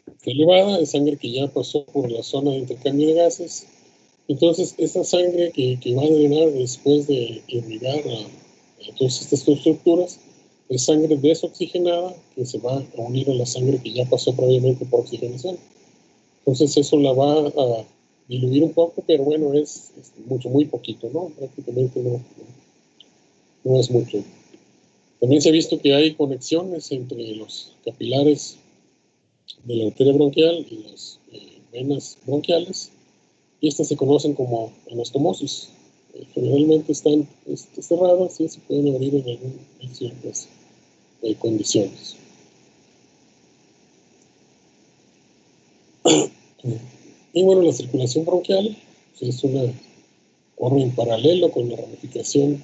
Está elevada, es sangre que ya pasó por la zona de intercambio de gases. Entonces, esta sangre que va a drenar después de irrigar a todas estas estructuras es sangre desoxigenada que se va a unir a la sangre que ya pasó previamente por oxigenación. Entonces, eso la va a diluir un poco, pero bueno, es muy poquito, ¿no? Prácticamente no es mucho. También se ha visto que hay conexiones entre los capilares de la arteria bronquial y las venas bronquiales, y estas se conocen como anastomosis. Generalmente están cerradas y se pueden abrir en ciertas condiciones. Y bueno, la circulación bronquial es una corre en paralelo con la ramificación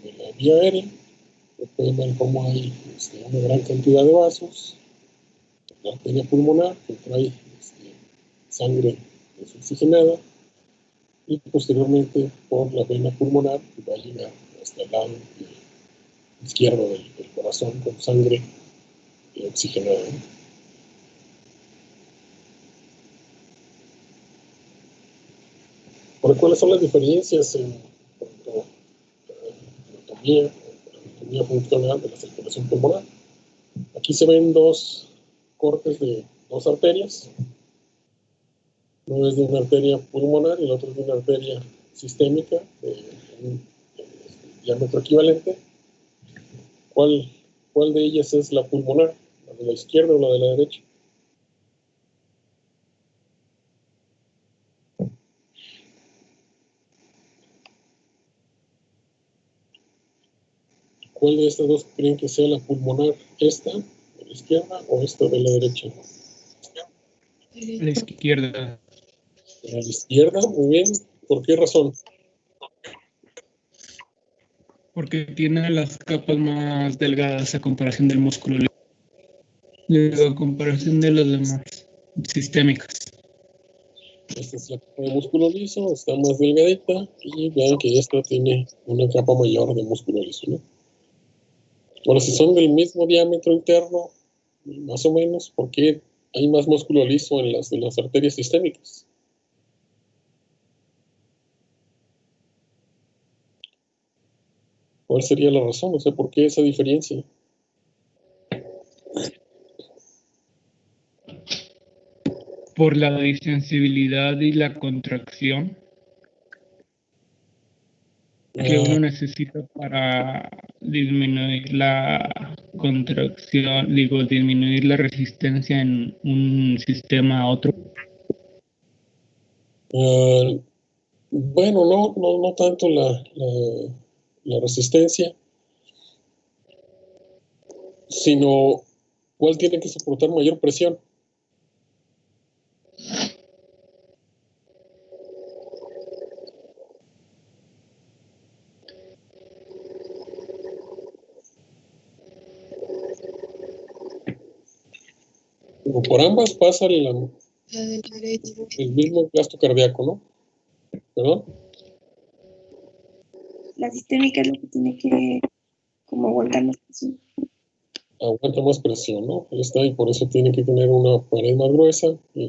de la vía aérea. Pueden ver cómo hay una gran cantidad de vasos, la arteria pulmonar que trae sangre desoxigenada, y posteriormente por la vena pulmonar que va a llegar hasta el lado izquierdo del corazón con sangre oxigenada. Ahora, ¿cuáles son las diferencias en cuanto a anatomía funcional de la circulación pulmonar? Aquí se ven dos cortes de dos arterias. Uno es de una arteria pulmonar y el otro es de una arteria sistémica de un diámetro equivalente. ¿Cuál de ellas es la pulmonar? ¿La de la izquierda o la de la derecha? ¿Cuál de estas dos creen que sea la pulmonar? ¿Esta de la izquierda o esta de la derecha? La izquierda. La izquierda, muy bien. ¿Por qué razón? Porque tiene las capas más delgadas a comparación del músculo liso, a comparación de las demás sistémicas. Esta es la capa de músculo liso, está más delgadita, y vean que esta tiene una capa mayor de músculo liso, ¿no? Ahora, si son del mismo diámetro interno, más o menos, ¿por qué hay más músculo liso en las de las arterias sistémicas? ¿Cuál sería la razón? O sea, ¿por qué esa diferencia? Por la distensibilidad y la contracción que uno necesita para disminuir la contracción, disminuir la resistencia en un sistema a otro. Bueno, no tanto la resistencia, sino cuál tiene que soportar mayor presión. Por ambas pasa La de la derecha. el mismo gasto cardíaco, ¿no? ¿Perdón? La sistémica es la que tiene que como aguantar más presión. Aguanta más presión, ¿no? Esta, y por eso tiene que tener una pared más gruesa. Y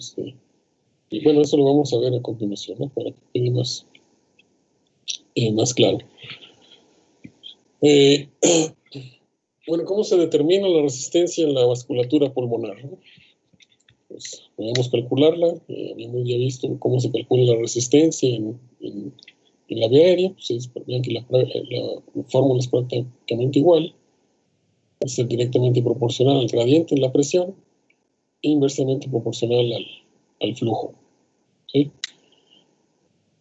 bueno, eso lo vamos a ver a continuación, ¿no? Para que quede más claro. Bueno, ¿cómo se determina la resistencia en la vasculatura pulmonar, ¿no? Pues podemos calcularla. Habíamos ya visto cómo se calcula la resistencia en la vía aérea. Pues vean que la fórmula es prácticamente igual. Es directamente proporcional al gradiente en la presión e inversamente proporcional al flujo, ¿sí?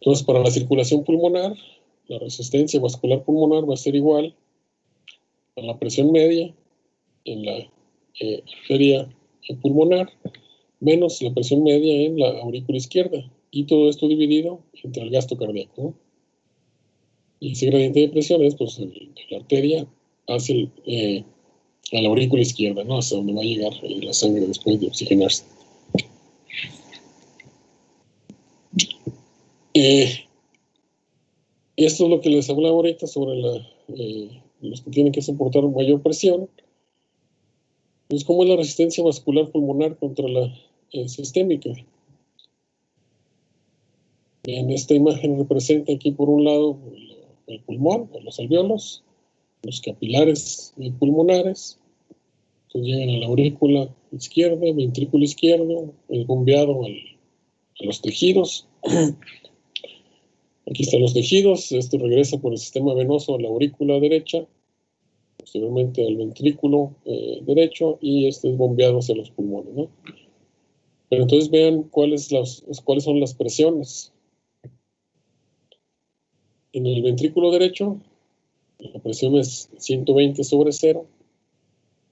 Entonces, para la circulación pulmonar, la resistencia vascular pulmonar va a ser igual a la presión media en la arteria pulmonar menos la presión media en la aurícula izquierda, y todo esto dividido entre el gasto cardíaco, ¿no? Y ese gradiente de presión es pues, de la arteria hacia a la aurícula izquierda, ¿no? Hasta donde va a llegar la sangre después de oxigenarse. Esto es lo que les hablaba ahorita sobre los que tienen que soportar mayor presión. Pues, ¿cómo es la resistencia vascular pulmonar contra la sistémica? En esta imagen representa aquí por un lado el pulmón, los alvéolos, los capilares pulmonares. Entonces llegan a la aurícula izquierda, ventrículo izquierdo, es bombeado a los tejidos. Aquí están los tejidos, esto regresa por el sistema venoso a la aurícula derecha, posteriormente al ventrículo derecho, y esto es bombeado hacia los pulmones, ¿no? Pero entonces vean cuáles son las presiones. En el ventrículo derecho, la presión es 120/0,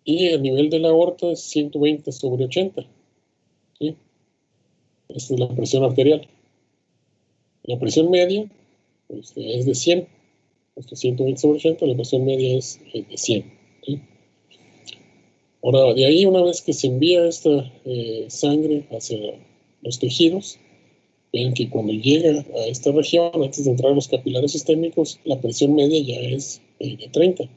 y el nivel de la aorta es 120/80, ¿sí? Esta es la presión arterial. La presión media es de 100. 120/80, la presión media es de 100. ¿Sí? Ahora, de ahí, una vez que se envía esta sangre hacia los tejidos, ven que cuando llega a esta región, antes de entrar a los capilares sistémicos, la presión media ya es de 30.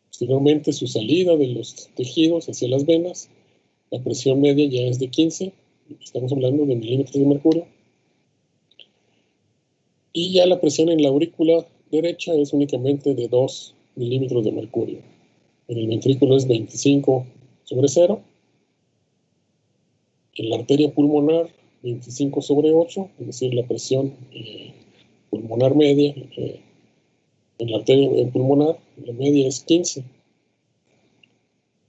Posteriormente, su salida de los tejidos hacia las venas, la presión media ya es de 15, estamos hablando de milímetros de mercurio. Y ya la presión en la aurícula derecha es únicamente de 2 milímetros de mercurio. En el ventrículo es 25/0. En la arteria pulmonar, 25/8, es decir, la presión pulmonar media. En la arteria pulmonar, la media es 15.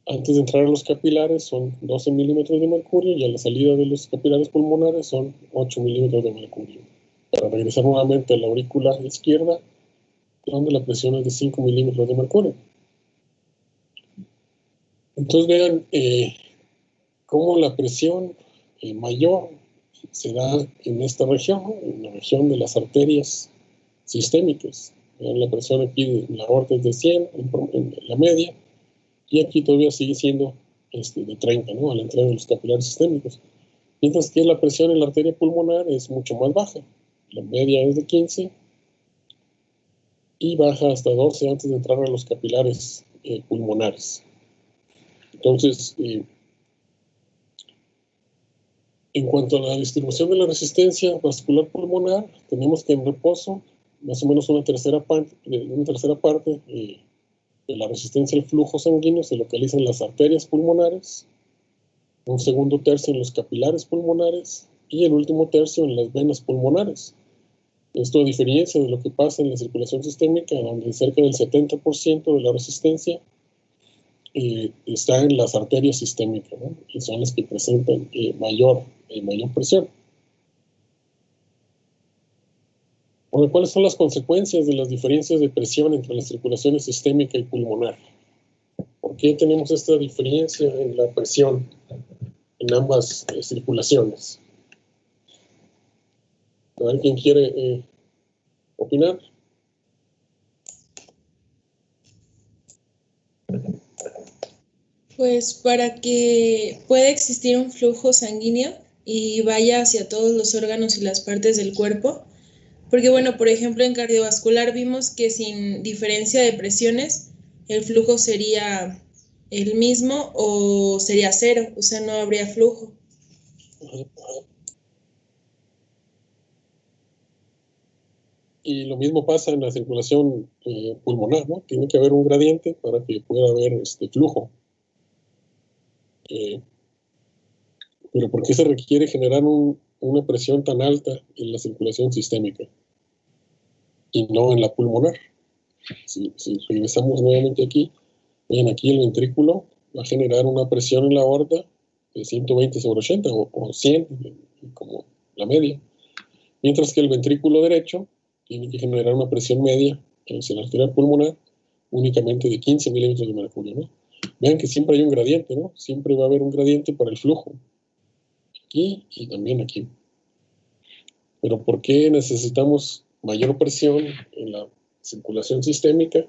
Antes de entrar a los capilares son 12 milímetros de mercurio y a la salida de los capilares pulmonares son 8 milímetros de mercurio. Para regresar nuevamente a la aurícula izquierda, donde la presión es de 5 milímetros de mercurio. Entonces vean cómo la presión mayor se da en esta región, ¿no? En la región de las arterias sistémicas. Vean, la presión aquí en la aorta es de 100 en la media, y aquí todavía sigue siendo de 30, ¿no? A la entrada de los capilares sistémicos. Mientras que la presión en la arteria pulmonar es mucho más baja. La media es de 15 y baja hasta 12 antes de entrar a los capilares pulmonares. Entonces, en cuanto a la distribución de la resistencia vascular pulmonar, tenemos que en reposo, más o menos una tercera parte de la resistencia al flujo sanguíneo se localiza en las arterias pulmonares, un segundo tercio en los capilares pulmonares y el último tercio en las venas pulmonares. Esto a diferencia de lo que pasa en la circulación sistémica, donde cerca del 70% de la resistencia está en las arterias sistémicas, ¿no? Y son las que presentan mayor presión. Bueno, ¿cuáles son las consecuencias de las diferencias de presión entre la circulación sistémica y pulmonar? ¿Por qué tenemos esta diferencia en la presión en ambas circulaciones? A ver, ¿quién quiere opinar? Pues para que pueda existir un flujo sanguíneo y vaya hacia todos los órganos y las partes del cuerpo, porque bueno, por ejemplo en cardiovascular vimos que sin diferencia de presiones el flujo sería el mismo o sería cero, o sea, no habría flujo. Y lo mismo pasa en la circulación pulmonar, ¿no? Tiene que haber un gradiente para que pueda haber flujo. Pero ¿por qué se requiere generar una presión tan alta en la circulación sistémica y no en la pulmonar? Si regresamos nuevamente aquí, ven aquí el ventrículo va a generar una presión en la aorta de 120/80 o 100, como la media. Mientras que el ventrículo derecho tiene que generar una presión media en la arteria pulmonar únicamente de 15 milímetros de mercurio, ¿no? Vean que siempre hay un gradiente, ¿no? Siempre va a haber un gradiente para el flujo. Aquí y también aquí. Pero ¿por qué necesitamos mayor presión en la circulación sistémica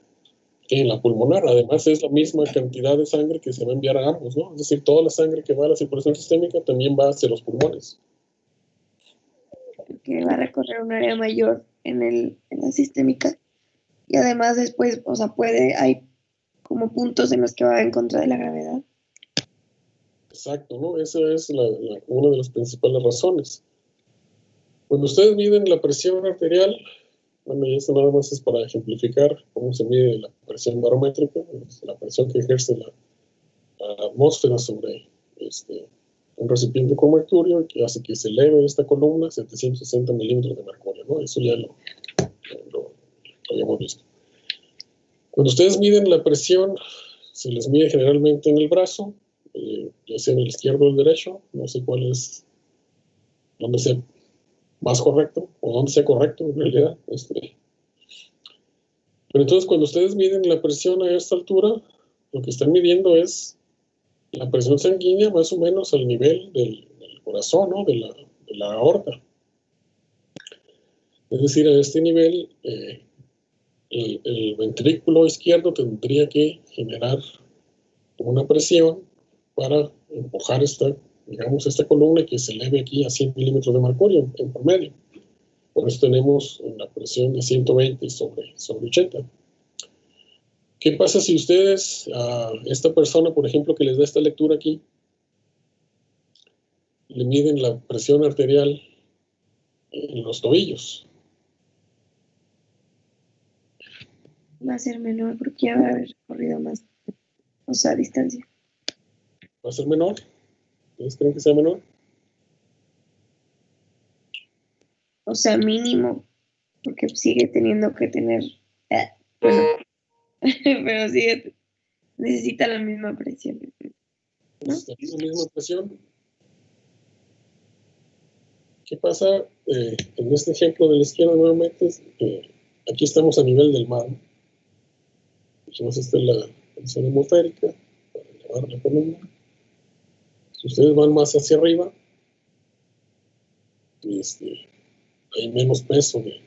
que en la pulmonar? Además, es la misma cantidad de sangre que se va a enviar a ambos, ¿no? Es decir, toda la sangre que va a la circulación sistémica también va hacia los pulmones. Que va a recorrer un área mayor en la sistémica. Y además después, o sea, hay como puntos en los que va en contra de la gravedad. Exacto, ¿no? Esa es una de las principales razones. Cuando ustedes miden la presión arterial, bueno, y esto nada más es para ejemplificar cómo se mide la presión barométrica, es la presión que ejerce la atmósfera sobre un recipiente con mercurio, que hace que se eleve esta columna 760 milímetros de mercurio, ¿no? Eso ya lo habíamos visto. Cuando ustedes miden la presión, se les mide generalmente en el brazo, ya sea en el izquierdo o el derecho, no sé cuál es, dónde sea más correcto, o dónde sea correcto en realidad. Pero entonces cuando ustedes miden la presión a esta altura, lo que están midiendo es la presión sanguínea más o menos al nivel del corazón, ¿no? De la aorta. Es decir, a este nivel, el ventrículo izquierdo tendría que generar una presión para empujar esta columna que se eleve aquí a 100 milímetros de mercurio en promedio. Por eso tenemos una presión de 120 sobre 80. ¿Qué pasa si ustedes a esta persona, por ejemplo, que les da esta lectura aquí, le miden la presión arterial en los tobillos? Va a ser menor porque ya va a haber corrido más, o sea, distancia. ¿Va a ser menor? ¿Ustedes creen que sea menor? O sea, mínimo, porque sigue teniendo que tener, bueno, pero sigue, necesita la misma presión, ¿no? Está la misma presión. ¿Qué pasa en este ejemplo de la izquierda nuevamente? Aquí estamos a nivel del mar. Dijimos, esta es la presión atmosférica para elevar la columna. Si ustedes van más hacia arriba, hay menos peso de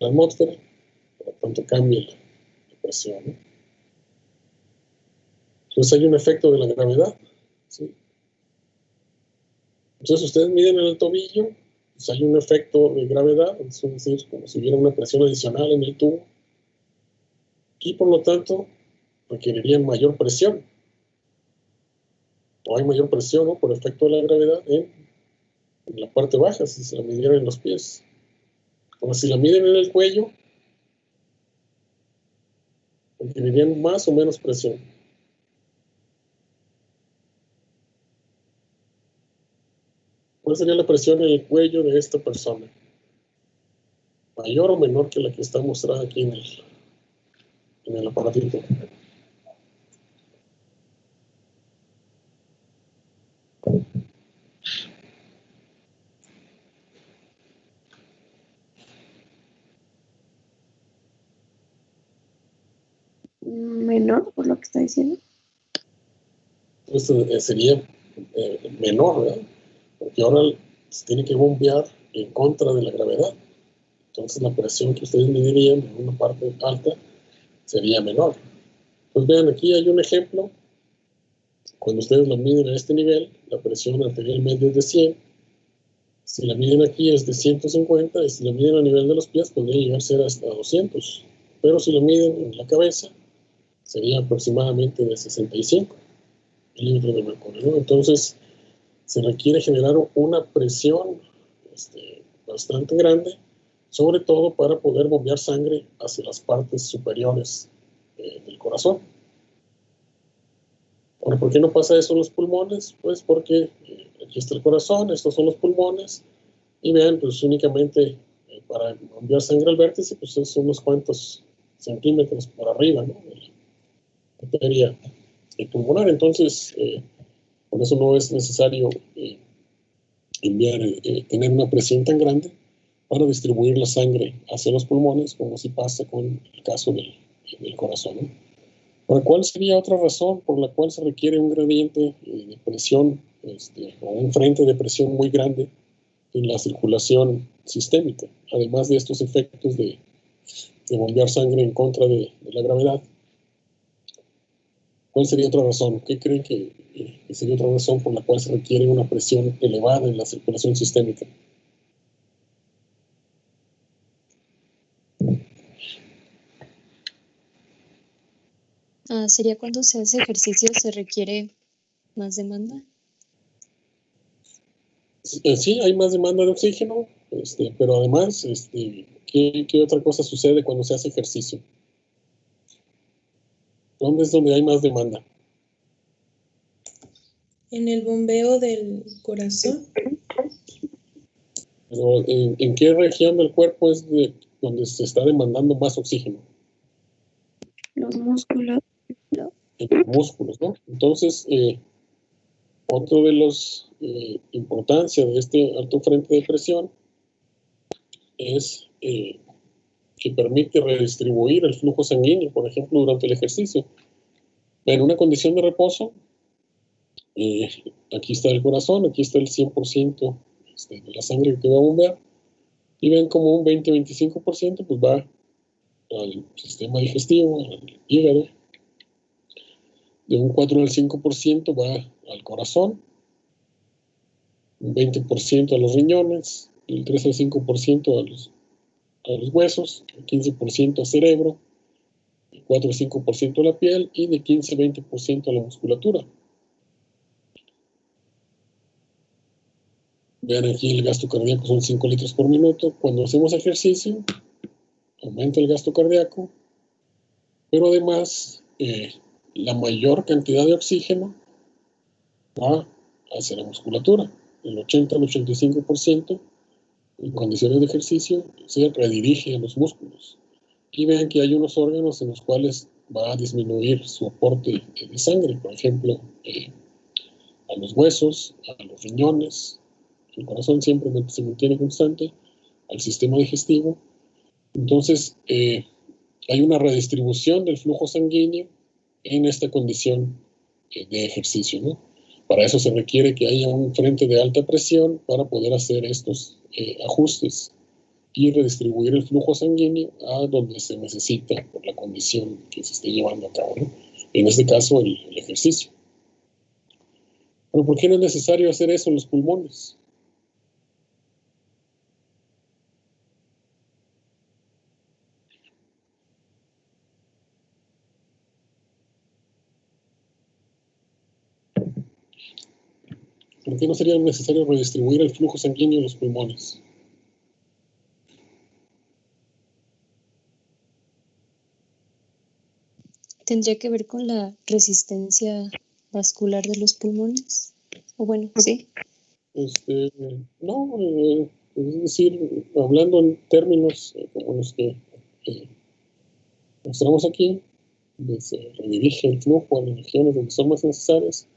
la atmósfera, por lo tanto cambia la presión, ¿no? Entonces hay un efecto de la gravedad, ¿sí? Entonces ustedes miden en el tobillo, pues hay un efecto de gravedad, es decir, como si hubiera una presión adicional en el tubo, y por lo tanto requerirían mayor presión, o hay mayor presión, ¿no?, por efecto de la gravedad en la parte baja, si se la midieran en los pies. Como si la miden en el cuello, requerirían más o menos presión. ¿Cuál sería la presión en el cuello de esta persona? ¿Mayor o menor que la que está mostrada aquí en el aparatito? Menor, por lo que está diciendo. Entonces sería menor, ¿verdad? Porque ahora se tiene que bombear en contra de la gravedad. Entonces la presión que ustedes medirían en una parte alta sería menor. Pues vean, aquí hay un ejemplo. Cuando ustedes la miden a este nivel, la presión arterial media es de 100. Si la miden aquí es de 150, y si la miden a nivel de los pies, podría llegar a ser hasta 200. Pero si la miden en la cabeza, sería aproximadamente de 65 milímetros de mercurio, ¿no? Entonces, se requiere generar una presión bastante grande, sobre todo para poder bombear sangre hacia las partes superiores del corazón. Ahora, ¿por qué no pasa eso en los pulmones? Pues porque aquí está el corazón, estos son los pulmones, y vean, pues únicamente para bombear sangre al vértice, pues es unos cuantos centímetros por arriba, ¿no?, de la arteria pulmonar. Entonces, por eso no es necesario tener una presión tan grande para distribuir la sangre hacia los pulmones, como si pasa con el caso del corazón, ¿no? Ahora, ¿cuál sería otra razón por la cual se requiere un gradiente de presión o un frente de presión muy grande en la circulación sistémica, además de estos efectos de bombear sangre en contra de la gravedad? ¿Cuál sería otra razón? ¿Qué creen que sería otra razón por la cual se requiere una presión elevada en la circulación sistémica? ¿Sería cuando se hace ejercicio se requiere más demanda? Sí, hay más demanda de oxígeno, pero además, ¿qué otra cosa sucede cuando se hace ejercicio? ¿Dónde es donde hay más demanda? En el bombeo del corazón. Pero, ¿en qué región del cuerpo es donde se está demandando más oxígeno? Los músculos. En los músculos, ¿no? Entonces, otro de los importancia de este alto frente de presión es que permite redistribuir el flujo sanguíneo, por ejemplo, durante el ejercicio. En una condición de reposo, aquí está el corazón, aquí está el 100% de la sangre que va a bombear, Y ven como un 20-25% pues va al sistema digestivo, al hígado. De un 4 al 5% va al corazón, un 20% a los riñones, del 3 al 5% a los huesos, el 15% al cerebro, el 4 al 5% a la piel y de 15 a 20% a la musculatura. Vean aquí el gasto cardíaco son 5 litros por minuto. Cuando hacemos ejercicio, aumenta el gasto cardíaco, pero además la mayor cantidad de oxígeno va hacia la musculatura. El 80 al 85% en condiciones de ejercicio se redirige a los músculos. Y vean que hay unos órganos en los cuales va a disminuir su aporte de sangre, por ejemplo, a los huesos, a los riñones, el corazón siempre se mantiene constante, al sistema digestivo. Entonces, hay una redistribución del flujo sanguíneo en esta condición de ejercicio, ¿no? Para eso se requiere que haya un frente de alta presión para poder hacer estos ajustes y redistribuir el flujo sanguíneo a donde se necesita por la condición que se esté llevando a cabo, ¿no? En este caso, el ejercicio. Pero ¿por qué no es necesario hacer eso en los pulmones? ¿Por qué no sería necesario redistribuir el flujo sanguíneo en los pulmones? ¿Tendría que ver con la resistencia vascular de los pulmones? O bueno, sí. No, es decir, hablando en términos como los que mostramos aquí, se redirige el flujo a las regiones donde son más necesarias.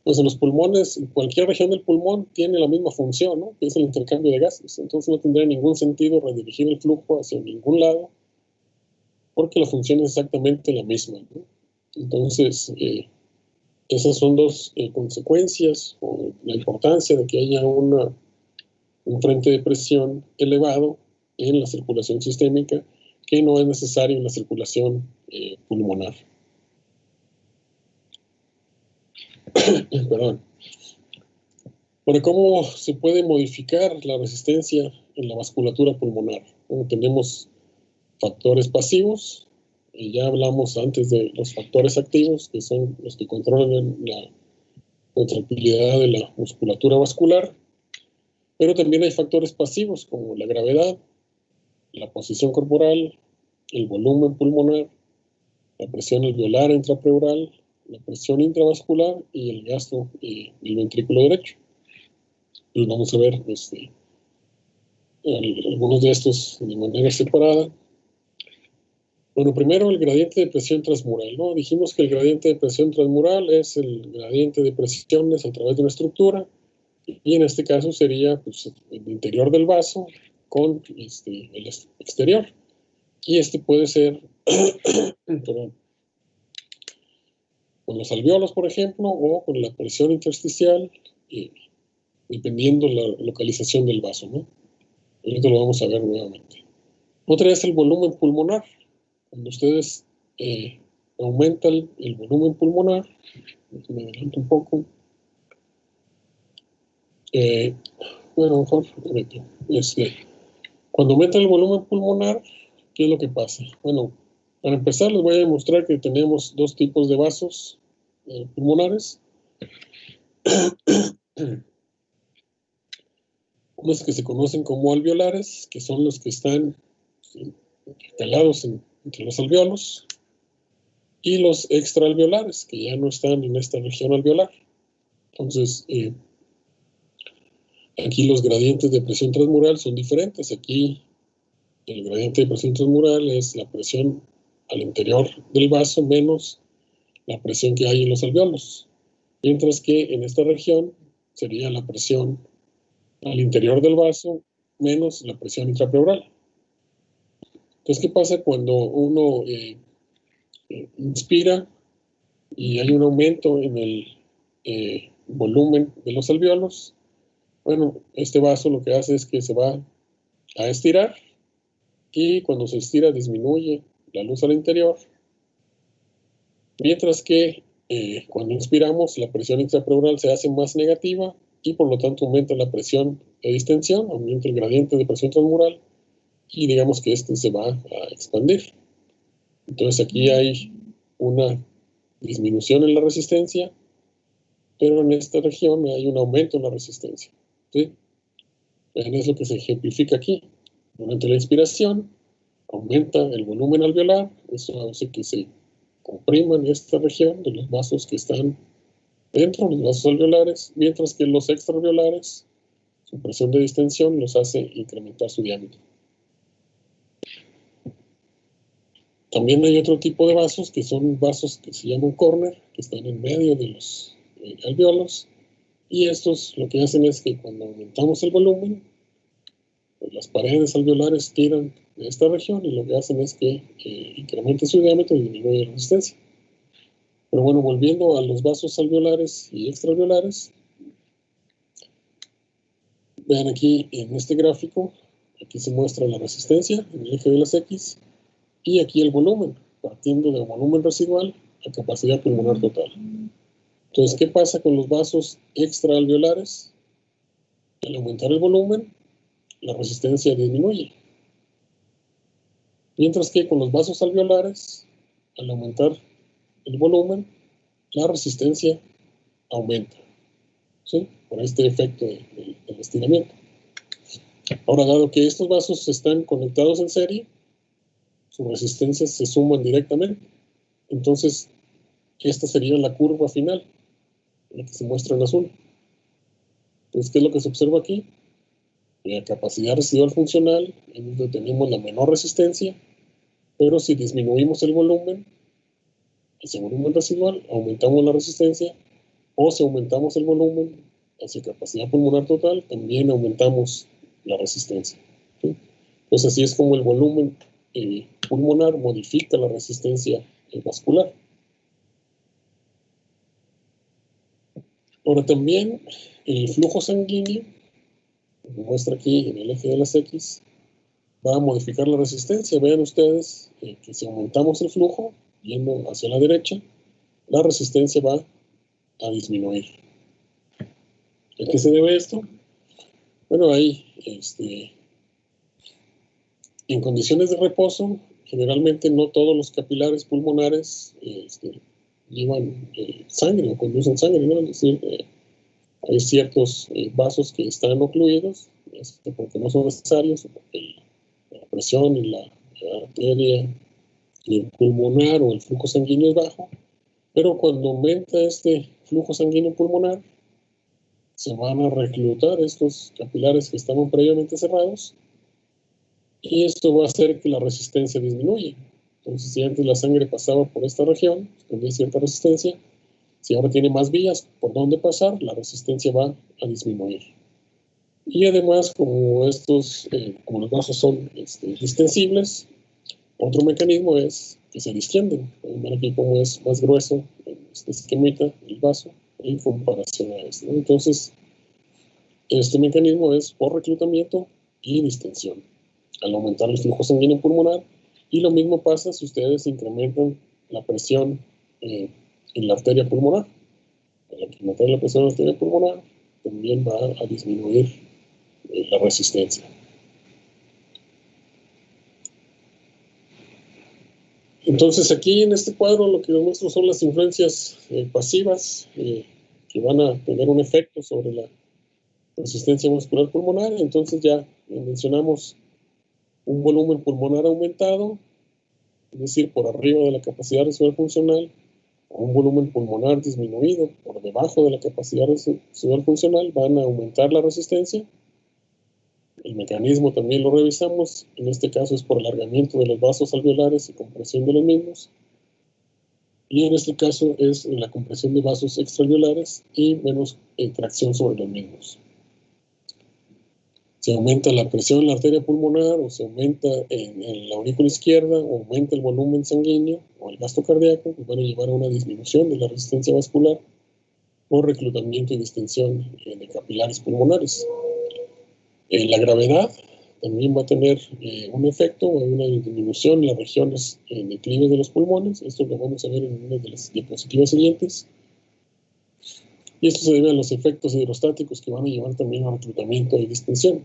Pues en los pulmones, cualquier región del pulmón tiene la misma función, ¿no? Que es el intercambio de gases. Entonces no tendría ningún sentido redirigir el flujo hacia ningún lado, porque la función es exactamente la misma, ¿no? Entonces, esas son dos consecuencias, o la importancia de que haya un frente de presión elevado en la circulación sistémica, que no es necesario en la circulación pulmonar. Perdón. Bueno, ¿cómo se puede modificar la resistencia en la vasculatura pulmonar? Bueno, tenemos factores pasivos, y ya hablamos antes de los factores activos, que son los que controlan la contractilidad de la musculatura vascular, pero también hay factores pasivos como la gravedad, la posición corporal, el volumen pulmonar, la presión alveolar intrapleural, la presión intravascular y el gasto del ventrículo derecho. Pues vamos a ver algunos de estos de manera separada. Bueno, primero el gradiente de presión transmural, ¿no? Dijimos que el gradiente de presión transmural es el gradiente de presiones a través de una estructura, y en este caso sería pues, el interior del vaso con el exterior. Y puede ser perdón, con los alvéolos, por ejemplo, o con la presión intersticial, dependiendo la localización del vaso, ¿no? Ahorita lo vamos a ver nuevamente. Otra es el volumen pulmonar. Cuando ustedes aumentan el volumen pulmonar, me adelanto un poco. Bueno, mejor, cuando aumenta el volumen pulmonar, ¿qué es lo que pasa? Bueno, para empezar les voy a demostrar que tenemos dos tipos de vasos pulmonares. Unos que se conocen como alveolares, que son los que están intercalados entre los alvéolos, y los extraalveolares, que ya no están en esta región alveolar. Entonces, aquí los gradientes de presión transmural son diferentes. Aquí el gradiente de presión transmural es la presión al interior del vaso menos la presión que hay en los alvéolos, mientras que en esta región sería la presión al interior del vaso menos la presión intrapleural. Entonces, ¿qué pasa cuando uno inspira y hay un aumento en el volumen de los alvéolos? Bueno, este vaso lo que hace es que se va a estirar, y cuando se estira disminuye la luz al interior, mientras que cuando inspiramos la presión intrapleural se hace más negativa y por lo tanto aumenta la presión de distensión, aumenta el gradiente de presión transmural y digamos que este se va a expandir. Entonces aquí hay una disminución en la resistencia, pero en esta región hay un aumento en la resistencia, ¿sí? Es lo que se ejemplifica aquí. Durante la inspiración aumenta el volumen alveolar, eso hace que se compriman esta región de los vasos que están dentro, los vasos alveolares, mientras que los extraalveolares, su presión de distensión los hace incrementar su diámetro. También hay otro tipo de vasos que son vasos que se llaman corner, que están en medio de los alveolos, y estos lo que hacen es que cuando aumentamos el volumen, pues las paredes alveolares tiran de esta región y lo que hacen es que incremente su diámetro y disminuye la resistencia. Pero bueno, volviendo a los vasos alveolares y extraalveolares, vean aquí en este gráfico, aquí se muestra la resistencia en el eje de las X y aquí el volumen, partiendo de volumen residual a capacidad pulmonar total. Entonces, ¿qué pasa con los vasos extraalveolares? Al aumentar el volumen, la resistencia disminuye. Mientras que con los vasos alveolares, al aumentar el volumen, la resistencia aumenta, ¿sí? Por este efecto del estiramiento. Ahora, dado que estos vasos están conectados en serie, sus resistencias se suman directamente. Entonces, esta sería la curva final, la que se muestra en azul. Entonces, ¿qué es lo que se observa aquí? La capacidad residual funcional, en donde tenemos la menor resistencia, pero si disminuimos el volumen, ese volumen residual, aumentamos la resistencia, o si aumentamos el volumen hacia capacidad pulmonar total, también aumentamos la resistencia, ¿sí? Pues así es como el volumen pulmonar modifica la resistencia vascular. Ahora también el flujo sanguíneo, como muestra aquí en el eje de las X, va a modificar la resistencia. Vean ustedes que si aumentamos el flujo, yendo hacia la derecha, la resistencia va a disminuir. ¿A qué se debe esto? Bueno, ahí, en condiciones de reposo, generalmente no todos los capilares pulmonares llevan sangre o conducen sangre, ¿no? Es decir, hay ciertos vasos que están ocluidos, porque no son necesarios, porque la presión en la arteria y el pulmonar o el flujo sanguíneo es bajo, pero cuando aumenta este flujo sanguíneo pulmonar, se van a reclutar estos capilares que estaban previamente cerrados y esto va a hacer que la resistencia disminuya. Entonces, si antes la sangre pasaba por esta región, tenía cierta resistencia, si ahora tiene más vías por donde pasar, la resistencia va a disminuir. Y además, como como los vasos son distensibles, otro mecanismo es que se distienden. Pueden ver aquí cómo es más grueso este esquemita del vaso en comparación a este, ¿no? Entonces, este mecanismo es por reclutamiento y distensión, al aumentar el flujo sanguíneo pulmonar. Y lo mismo pasa si ustedes incrementan la presión en la arteria pulmonar. Al incrementar la presión en la arteria pulmonar, también va a disminuir la resistencia. Entonces aquí en este cuadro lo que nos muestro son las influencias pasivas que van a tener un efecto sobre la resistencia muscular pulmonar. Entonces ya mencionamos un volumen pulmonar aumentado, es decir, por arriba de la capacidad residual funcional, o un volumen pulmonar disminuido por debajo de la capacidad residual funcional, van a aumentar la resistencia. El mecanismo también lo revisamos, en este caso es por alargamiento de los vasos alveolares y compresión de los mismos. Y en este caso es la compresión de vasos extraalveolares y menos tracción sobre los mismos. Se aumenta la presión en la arteria pulmonar o se aumenta en la aurícula izquierda o aumenta el volumen sanguíneo o el gasto cardíaco, que van a llevar a una disminución de la resistencia vascular por reclutamiento y distensión de capilares pulmonares. La gravedad también va a tener un efecto o una disminución en las regiones declives de los pulmones. Esto lo vamos a ver en una de las diapositivas siguientes. Y esto se debe a los efectos hidrostáticos que van a llevar también a reclutamiento y distensión.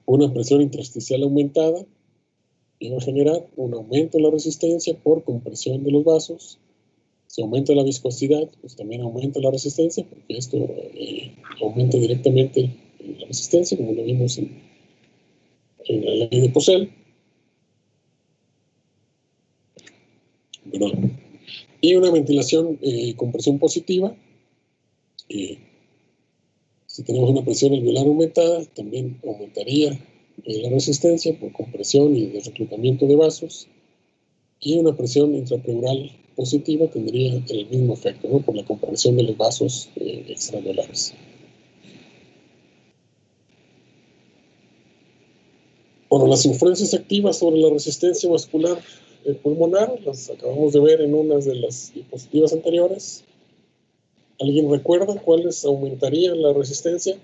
Una presión intersticial aumentada que va a generar un aumento en la resistencia por compresión de los vasos. Si aumenta la viscosidad, pues también aumenta la resistencia, porque esto aumenta directamente la resistencia, como lo vimos en la ley de Poiseuille. Y una ventilación con presión positiva. Si tenemos una presión alveolar aumentada, también aumentaría la resistencia por compresión y reclutamiento de vasos. Y una presión intrapleural positiva tendría el mismo efecto, ¿no? Por la compresión de los vasos extraalveolares. Bueno, las influencias activas sobre la resistencia vascular pulmonar las acabamos de ver en unas de las diapositivas anteriores. ¿Alguien recuerda cuáles aumentarían la resistencia?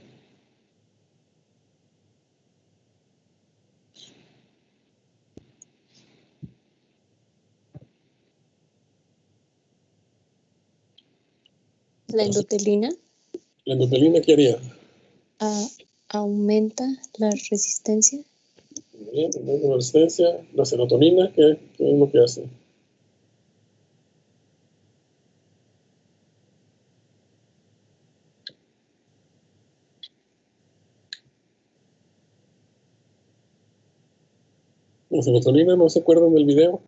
La endotelina ¿La endotelina qué haría? aumenta la resistencia. Bien, aumenta la resistencia. La serotonina, ¿qué es lo que hace? La serotonina, ¿no se acuerdan del video?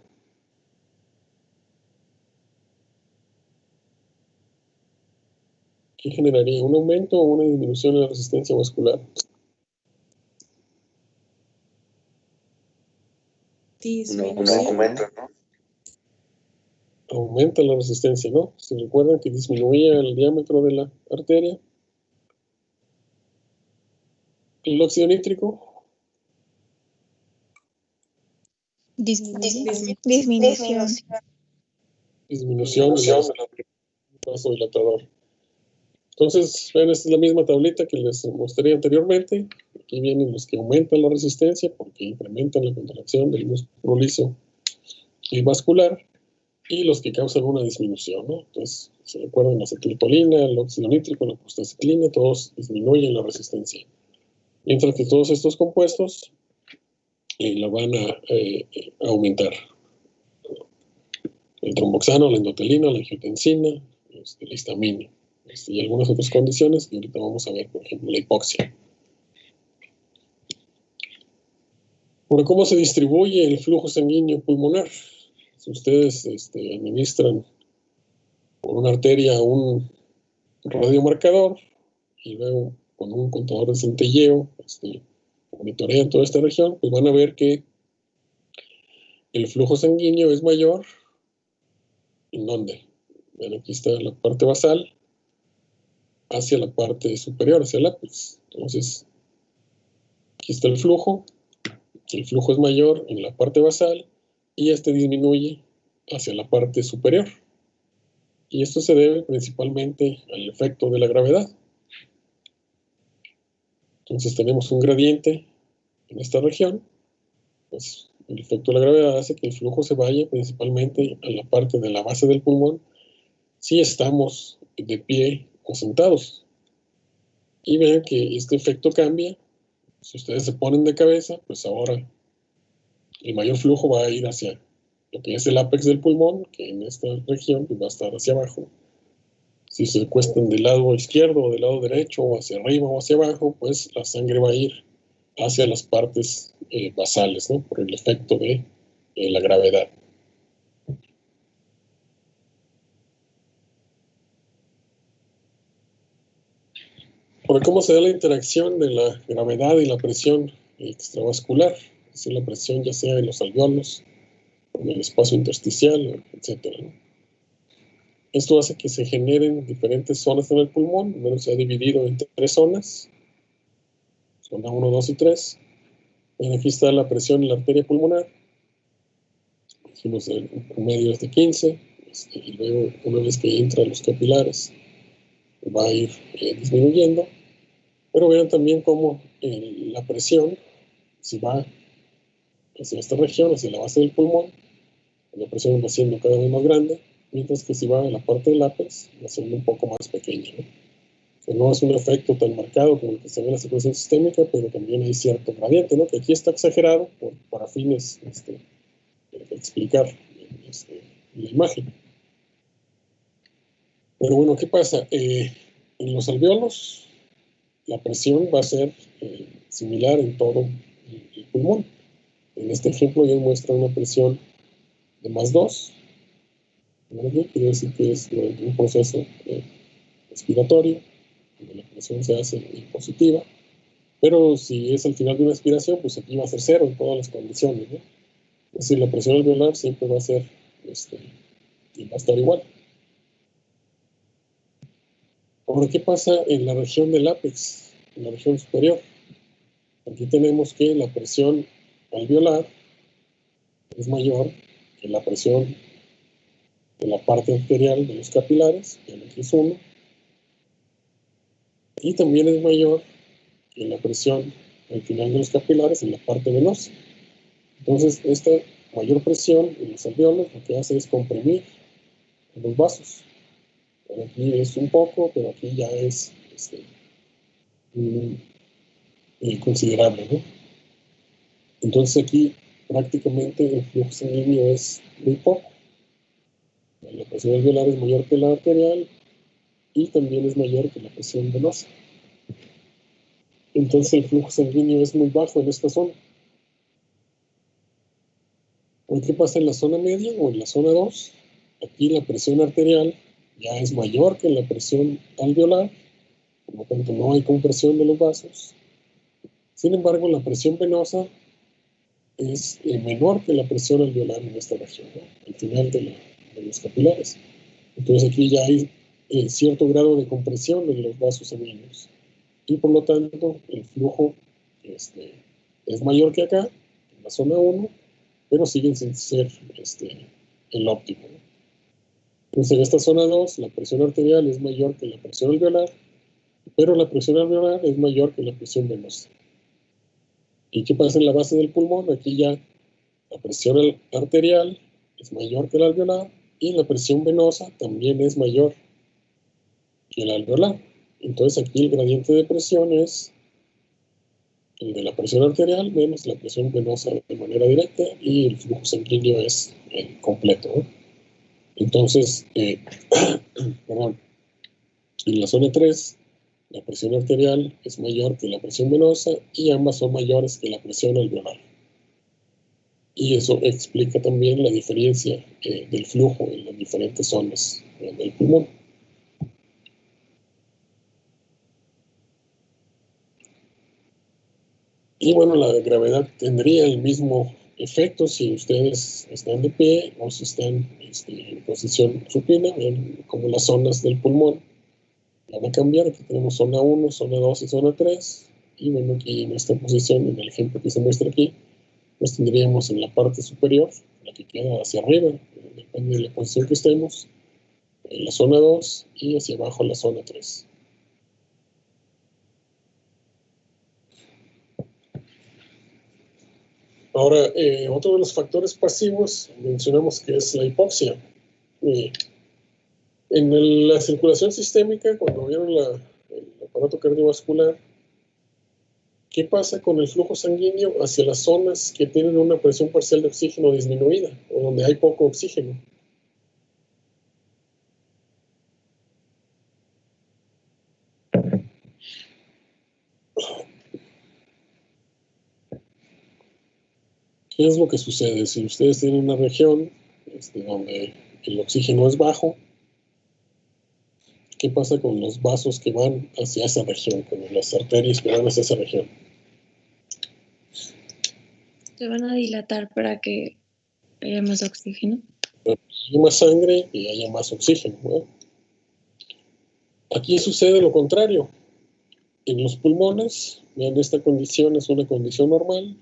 ¿Qué generaría? ¿Un aumento o una disminución de la resistencia vascular? Disminución. aumento, ¿no? Aumenta la resistencia, ¿no? ¿Se recuerdan que disminuía el diámetro de la arteria? ¿El óxido nítrico? Disminución. Disminución del vasodilatador. Entonces, vean, esta es la misma tablita que les mostré anteriormente. Aquí vienen los que aumentan la resistencia porque incrementan la contracción del músculo liso y vascular, y los que causan una disminución, ¿no? Entonces, se recuerdan la acetilcolina, el óxido nítrico, la prostaciclina, todos disminuyen la resistencia. Mientras que todos estos compuestos la van a aumentar. El tromboxano, la endotelina, la angiotensina, la histamina, y algunas otras condiciones que ahorita vamos a ver, por ejemplo, la hipoxia. Bueno, ¿cómo se distribuye el flujo sanguíneo pulmonar? Si ustedes administran por una arteria un radiomarcador y luego con un contador de centelleo monitorean toda esta región, pues van a ver que el flujo sanguíneo es mayor. ¿En dónde? Ven, aquí está la parte basal hacia la parte superior, hacia el ápice. Entonces, aquí está el flujo es mayor en la parte basal y disminuye hacia la parte superior. Y esto se debe principalmente al efecto de la gravedad. Entonces tenemos un gradiente en esta región, pues el efecto de la gravedad hace que el flujo se vaya principalmente a la parte de la base del pulmón si estamos de pie o sentados. Y vean que este efecto cambia. Si ustedes se ponen de cabeza, pues ahora el mayor flujo va a ir hacia lo que es el ápex del pulmón, que en esta región pues va a estar hacia abajo. Si se cuestan del lado izquierdo o del lado derecho, o hacia arriba o hacia abajo, pues la sangre va a ir hacia las partes basales, ¿no? Por el efecto de la gravedad. Por cómo se da la interacción de la gravedad y la presión extravascular, es decir, la presión ya sea en los alveolos, en el espacio intersticial, etc., ¿no? Esto hace que se generen diferentes zonas en el pulmón. Bueno, se ha dividido en 3 zonas. Zona 1, 2 y 3. Y aquí está la presión en la arteria pulmonar. Dijimos el promedio es de 15. Y luego, una vez que entra a los capilares, va a ir disminuyendo. Pero vean también cómo la presión si va hacia esta región, hacia la base del pulmón, la presión va siendo cada vez más grande, mientras que si va a la parte del ápex, va siendo un poco más pequeña, ¿no? O sea, no es un efecto tan marcado como el que se ve en la circulación sistémica, pero también hay cierto gradiente, ¿no? Que aquí está exagerado para fines de explicar la imagen. Pero bueno, ¿qué pasa? En los alvéolos, la presión va a ser similar en todo el pulmón. En este ejemplo ya muestra una presión de +2. ¿Vale? Quiere decir que es durante un proceso respiratorio, donde la presión se hace positiva. Pero si es al final de una expiración, pues aquí va a ser 0 en todas las condiciones, ¿no? Es decir, la presión alveolar siempre va a ser, y va a estar igual. Ahora, ¿qué pasa en la región del ápex, en la región superior? Aquí tenemos que la presión alveolar es mayor que la presión de la parte arterial de los capilares, que aquí es 1, y también es mayor que la presión al final de los capilares en la parte venosa. Entonces, esta mayor presión en los alvéolos lo que hace es comprimir los vasos. Pero aquí es un poco, pero aquí ya es considerable, ¿no? Entonces aquí prácticamente el flujo sanguíneo es muy poco. La presión alveolar es mayor que la arterial y también es mayor que la presión venosa. Entonces el flujo sanguíneo es muy bajo en esta zona. ¿Qué pasa en la zona media o en la zona 2? Aquí la presión arterial ya es mayor que la presión alveolar, por lo tanto no hay compresión de los vasos. Sin embargo, la presión venosa es menor que la presión alveolar en esta región, ¿no? Al final de los capilares. Entonces aquí ya hay cierto grado de compresión de los vasos sanguíneos. Y por lo tanto, el flujo es mayor que acá, en la zona 1, pero siguen sin ser el óptimo, ¿no? Entonces en esta zona 2, la presión arterial es mayor que la presión alveolar, pero la presión alveolar es mayor que la presión venosa. ¿Y qué pasa en la base del pulmón? Aquí ya la presión arterial es mayor que la alveolar y la presión venosa también es mayor que la alveolar. Entonces aquí el gradiente de presión es el de la presión arterial menos la presión venosa de manera directa y el flujo sanguíneo es completo, ¿no? Entonces, perdón, en la zona 3, la presión arterial es mayor que la presión venosa y ambas son mayores que la presión alveolar. Y eso explica también la diferencia del flujo en las diferentes zonas del pulmón. Y bueno, la gravedad tendría el mismo efecto si ustedes están de pie o si están en posición supina, como las zonas del pulmón van a cambiar. Aquí tenemos zona 1, zona 2 y zona 3. Y bueno, aquí en esta posición, en el ejemplo que se muestra aquí, pues tendríamos en la parte superior, la que queda hacia arriba, depende de la posición que estemos, en la zona 2 y hacia abajo la zona 3. Ahora, otro de los factores pasivos, mencionamos que es la hipoxia. En la circulación sistémica, cuando vieron el aparato cardiovascular, ¿qué pasa con el flujo sanguíneo hacia las zonas que tienen una presión parcial de oxígeno disminuida o donde hay poco oxígeno? ¿Qué es lo que sucede? Si ustedes tienen una región donde el oxígeno es bajo, ¿qué pasa con los vasos que van hacia esa región, con las arterias que van hacia esa región? Se van a dilatar para que haya más oxígeno. Para que haya más sangre y haya más oxígeno, ¿no? Aquí sucede lo contrario. En los pulmones, vean, esta condición es una condición normal.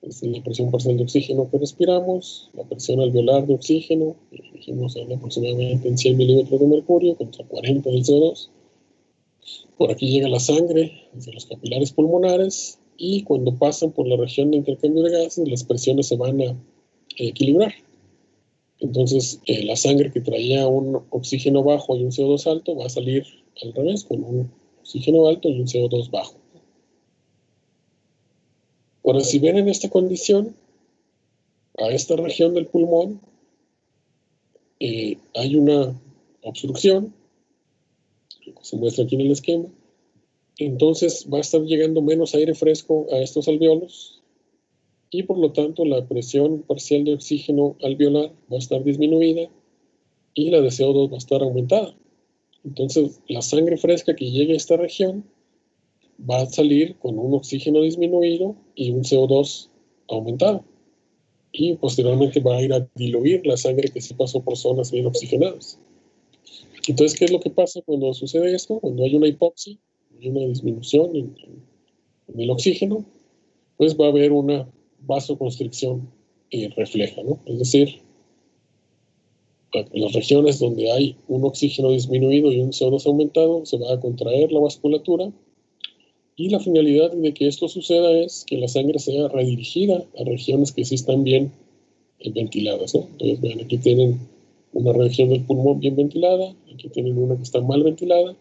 Es la presión parcial de oxígeno que respiramos, la presión alveolar de oxígeno, que dijimos anda aproximadamente en 100 milímetros de mercurio contra 40 del CO2. Por aquí llega la sangre desde los capilares pulmonares y cuando pasan por la región de intercambio de gases, las presiones se van a equilibrar. Entonces, la sangre que traía un oxígeno bajo y un CO2 alto va a salir al revés, con un oxígeno alto y un CO2 bajo. Ahora, si ven en esta condición, a esta región del pulmón, hay una obstrucción, que se muestra aquí en el esquema. Entonces va a estar llegando menos aire fresco a estos alveolos y por lo tanto la presión parcial de oxígeno alveolar va a estar disminuida y la de CO2 va a estar aumentada. Entonces la sangre fresca que llegue a esta región va a salir con un oxígeno disminuido y un CO2 aumentado. Y posteriormente va a ir a diluir la sangre que se pasó por zonas bien oxigenadas. Entonces, ¿qué es lo que pasa cuando sucede esto? Cuando hay una hipoxia, hay una disminución en el oxígeno, pues va a haber una vasoconstricción refleja, ¿no? Es decir, en las regiones donde hay un oxígeno disminuido y un CO2 aumentado, se va a contraer la vasculatura y la finalidad de que esto suceda es que la sangre sea redirigida a regiones que sí están bien ventiladas, ¿no? Entonces, vean, aquí tienen una región del pulmón bien ventilada, aquí tienen una que está mal ventilada,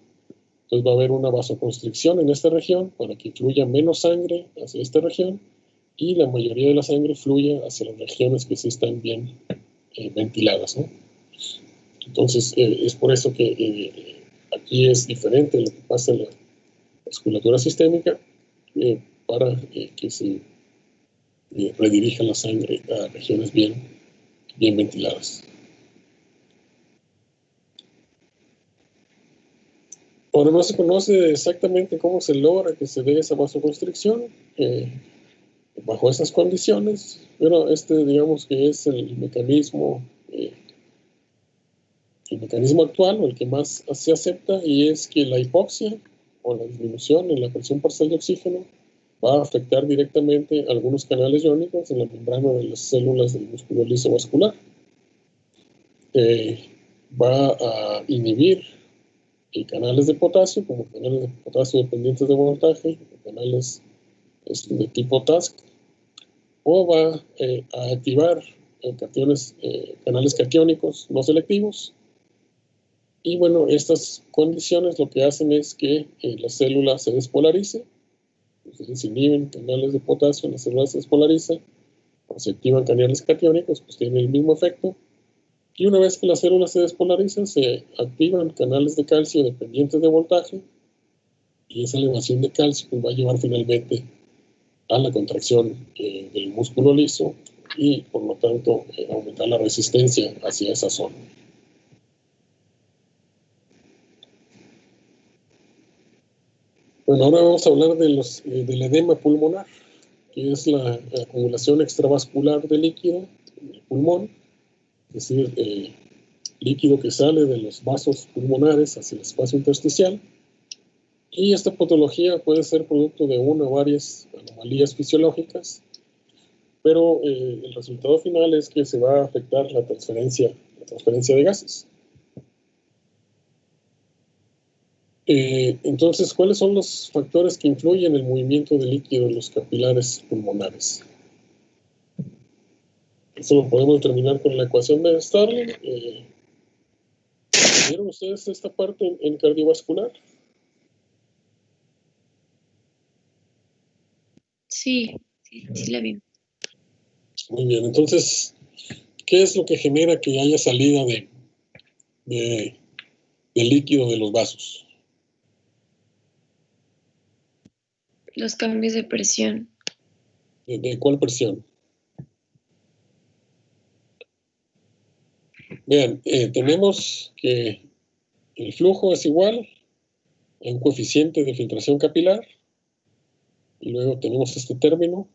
entonces va a haber una vasoconstricción en esta región para que fluya menos sangre hacia esta región y la mayoría de la sangre fluya hacia las regiones que sí están bien ventiladas, ¿no? Entonces, es por eso que aquí es diferente lo que pasa en la vasculatura sistémica para que se redirija la sangre a regiones bien ventiladas. Ahora no se conoce exactamente cómo se logra que se dé esa vasoconstricción bajo esas condiciones, pero digamos que es el mecanismo actual o el que más se acepta, y es que la hipoxia o la disminución en la presión parcial de oxígeno va a afectar directamente algunos canales iónicos en la membrana de las células del músculo liso vascular. Va a inhibir canales de potasio, como canales de potasio dependientes de voltaje, canales de tipo TASC, o va a activar canales catiónicos no selectivos. Y bueno, estas condiciones lo que hacen es que la célula se despolarice, entonces se inhiben canales de potasio, la célula se despolariza, o se activan canales catiónicos, pues tienen el mismo efecto. Y una vez que la célula se despolariza, se activan canales de calcio dependientes de voltaje, y esa elevación de calcio pues, va a llevar finalmente a la contracción del músculo liso y por lo tanto aumentar la resistencia hacia esa zona. Bueno, ahora vamos a hablar del edema pulmonar, que es la acumulación extravascular de líquido en el pulmón, es decir, líquido que sale de los vasos pulmonares hacia el espacio intersticial. Y esta patología puede ser producto de una o varias anomalías fisiológicas, pero el resultado final es que se va a afectar la transferencia de gases. Entonces, ¿cuáles son los factores que influyen en el movimiento de líquido en los capilares pulmonares? Eso lo podemos determinar con la ecuación de Starling. ¿Vieron ustedes esta parte en cardiovascular? Sí la vi. Muy bien, entonces, ¿qué es lo que genera que haya salida de líquido de los vasos? Los cambios de presión. ¿De cuál presión? Vean, tenemos que el flujo es igual a un coeficiente de filtración capilar, y luego tenemos este término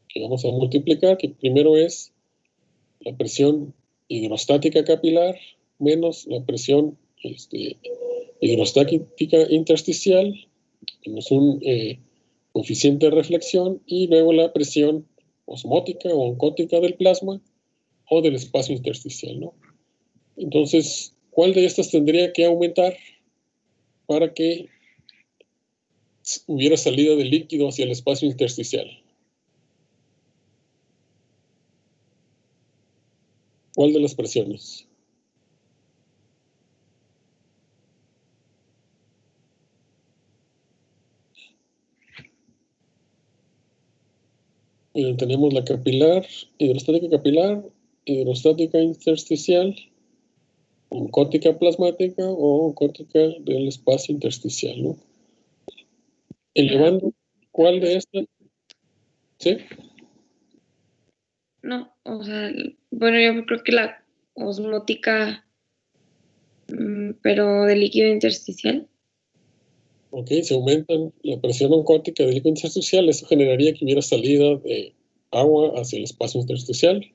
que vamos a multiplicar, que primero es la presión hidrostática capilar menos la presión hidrostática intersticial, menos un coeficiente de reflexión, y luego la presión osmótica o oncótica del plasma o del espacio intersticial, ¿no? Entonces, ¿cuál de estas tendría que aumentar para que hubiera salida de líquido hacia el espacio intersticial? ¿Cuál de las presiones? Tenemos la capilar, hidrostática intersticial, oncótica plasmática o oncótica del espacio intersticial, ¿no? Elevando, ¿cuál de estas? ¿Sí? No, o sea, bueno, yo creo que la osmótica, pero de líquido intersticial. Ok, se aumentan la presión oncótica del líquido intersticial, eso generaría que hubiera salida de agua hacia el espacio intersticial.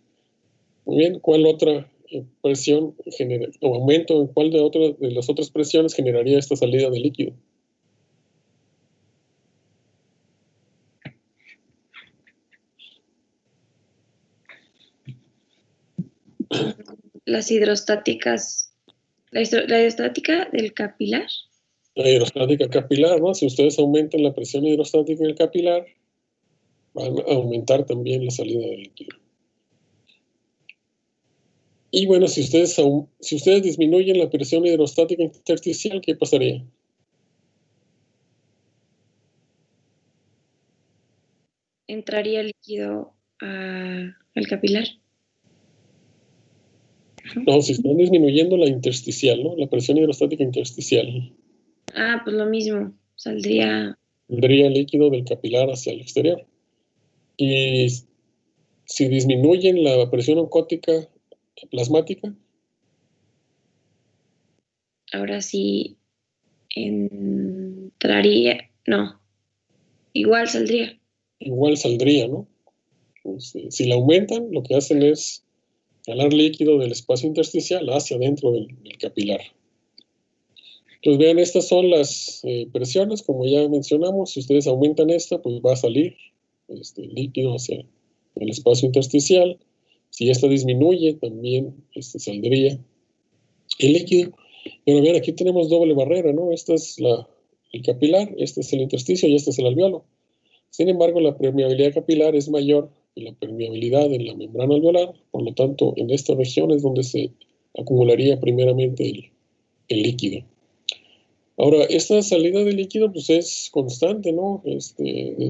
Muy bien, ¿cuál otra presión genera, o aumento en cuál de las otras presiones generaría esta salida de líquido? Las hidrostáticas, la hidrostática del capilar. La hidrostática capilar, ¿no? Si ustedes aumentan la presión hidrostática del capilar, van a aumentar también la salida de líquido. Y bueno, si ustedes disminuyen la presión hidrostática intersticial, ¿qué pasaría? Entraría líquido al capilar. No, si están disminuyendo la intersticial, ¿no? La presión hidrostática intersticial. Ah, pues lo mismo, saldría. Saldría líquido del capilar hacia el exterior. Y si disminuyen la presión oncótica plasmática, Ahora sí entraría, no, igual saldría. igual saldría, ¿no? Pues, si la aumentan, lo que hacen es jalar líquido del espacio intersticial hacia adentro del capilar. Entonces, vean, estas son las presiones, como ya mencionamos. Si ustedes aumentan esta, pues va a salir líquido hacia el espacio intersticial. Si esta disminuye, también saldría el líquido. Pero vean, aquí tenemos doble barrera, ¿no? Esta es el capilar, este es el intersticio y este es el alveolo. Sin embargo, la permeabilidad capilar es mayor que la permeabilidad en la membrana alveolar, por lo tanto, en esta región es donde se acumularía primeramente el líquido. Ahora, esta salida de líquido pues es constante, ¿no?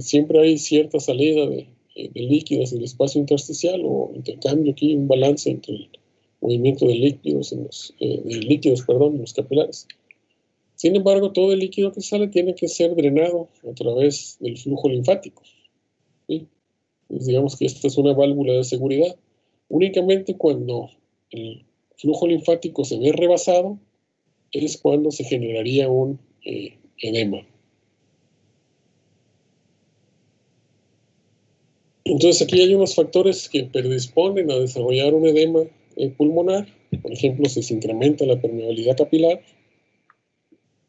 Siempre hay cierta salida de líquidos en el espacio intersticial o intercambio aquí, un balance entre el movimiento de líquidos en los capilares. Sin embargo, todo el líquido que sale tiene que ser drenado a través del flujo linfático, ¿sí? Pues digamos que esta es una válvula de seguridad. Únicamente cuando el flujo linfático se ve rebasado es cuando se generaría un edema. Entonces aquí hay unos factores que predisponen a desarrollar un edema pulmonar. Por ejemplo, si se incrementa la permeabilidad capilar,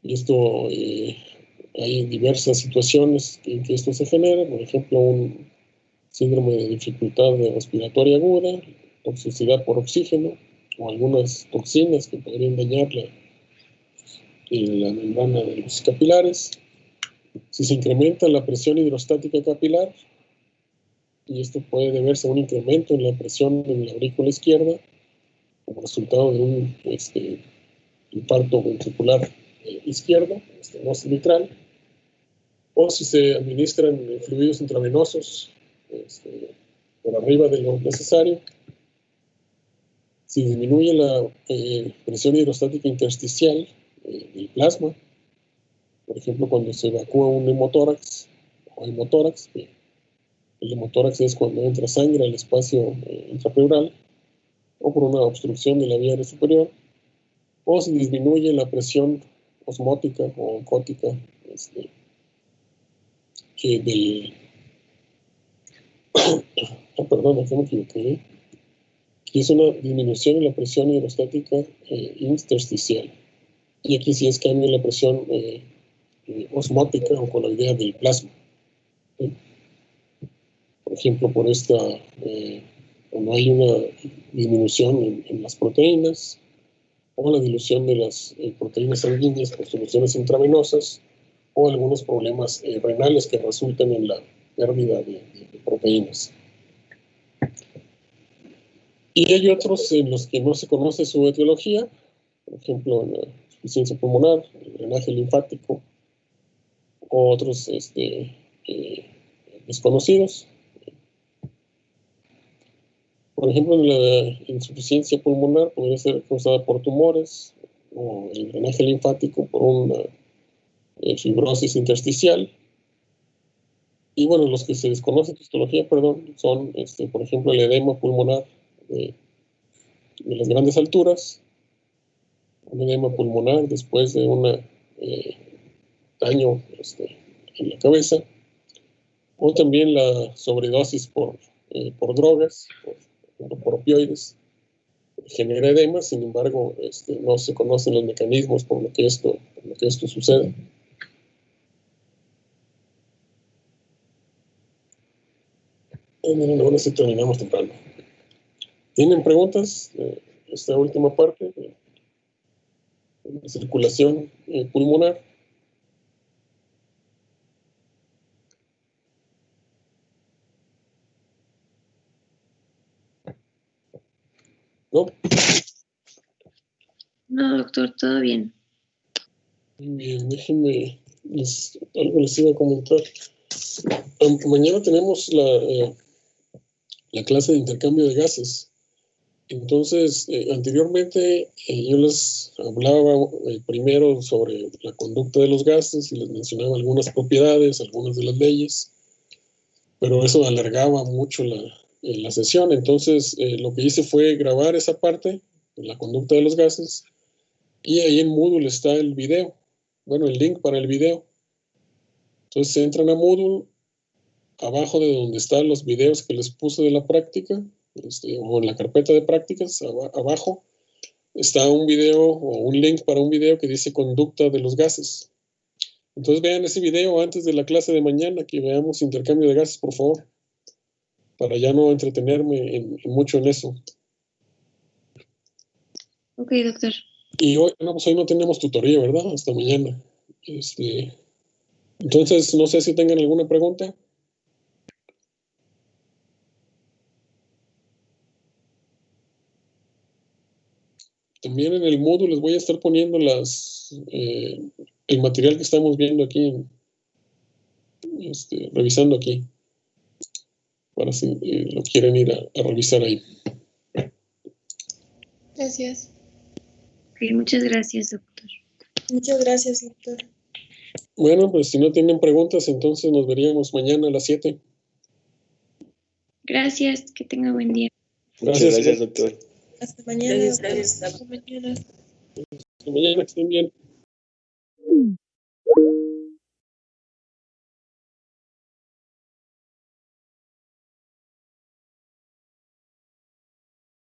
y esto hay diversas situaciones en que esto se genera, por ejemplo, un síndrome de dificultad respiratoria aguda, toxicidad por oxígeno, o algunas toxinas que podrían dañar la membrana de los capilares. Si se incrementa la presión hidrostática capilar, y esto puede deberse a un incremento en la presión en la aurícula izquierda, como resultado de un infarto ventricular izquierdo, estenosis mitral, o si se administran fluidos intravenosos por arriba de lo necesario, si disminuye la presión hidrostática intersticial del plasma, por ejemplo, cuando se evacúa un hemotórax o hemotórax, el hemotórax es cuando entra sangre al espacio intrapleural, o por una obstrucción de la vía aérea superior, o si disminuye la presión osmótica o oncótica perdón, aquí me equivoqué. Aquí es una disminución en la presión hidrostática intersticial. Y aquí sí es cambio en la presión osmótica o coloidea del plasma. ¿Sí? Por ejemplo, cuando hay una disminución en las proteínas, o la dilución de las proteínas sanguíneas por soluciones intravenosas, o algunos problemas renales que resultan en la pérdida de proteínas. Y hay otros en los que no se conoce su etiología, por ejemplo, en la insuficiencia pulmonar, el drenaje linfático, o otros desconocidos. Por ejemplo, en la insuficiencia pulmonar podría ser causada por tumores, o el drenaje linfático por una fibrosis intersticial. Y bueno, los que se desconocen su histología, son, por ejemplo, el edema pulmonar de las grandes alturas, un edema pulmonar después de un daño en la cabeza, o también la sobredosis por drogas, por opioides, genera edema. Sin embargo, no se conocen los mecanismos por lo que esto sucede. Ahora sí terminamos temprano. ¿Tienen preguntas de esta última parte de la circulación pulmonar? ¿No? No, doctor, todo bien. Bien, déjenme, algo les iba a comentar. Mañana tenemos la clase de intercambio de gases. Entonces, anteriormente yo les hablaba primero sobre la conducta de los gases y les mencionaba algunas propiedades, algunas de las leyes, pero eso alargaba mucho la sesión. Entonces, lo que hice fue grabar esa parte de la conducta de los gases, y ahí en Moodle está el video, el link para el video. Entonces entran a Moodle, abajo de donde están los videos que les puse de la práctica, o en la carpeta de prácticas, abajo está un video o un link para un video que dice conducta de los gases. Entonces vean ese video antes de la clase de mañana, que veamos intercambio de gases, por favor, para ya no entretenerme mucho en eso. Ok, doctor. Y hoy no tenemos tutoría, ¿verdad? Hasta mañana. Entonces, no sé si tengan alguna pregunta. También en el módulo les voy a estar poniendo el material que estamos viendo aquí, revisando aquí, para si lo quieren ir a revisar ahí. Gracias. Ok, muchas gracias, doctor. Muchas gracias, doctor. Bueno, pues si no tienen preguntas, entonces nos veríamos mañana a las 7. Gracias, que tenga buen día. Gracias. Muchas gracias, doctor. Hasta mañana. Gracias. Hasta mañana. Hasta mañana, que estén bien.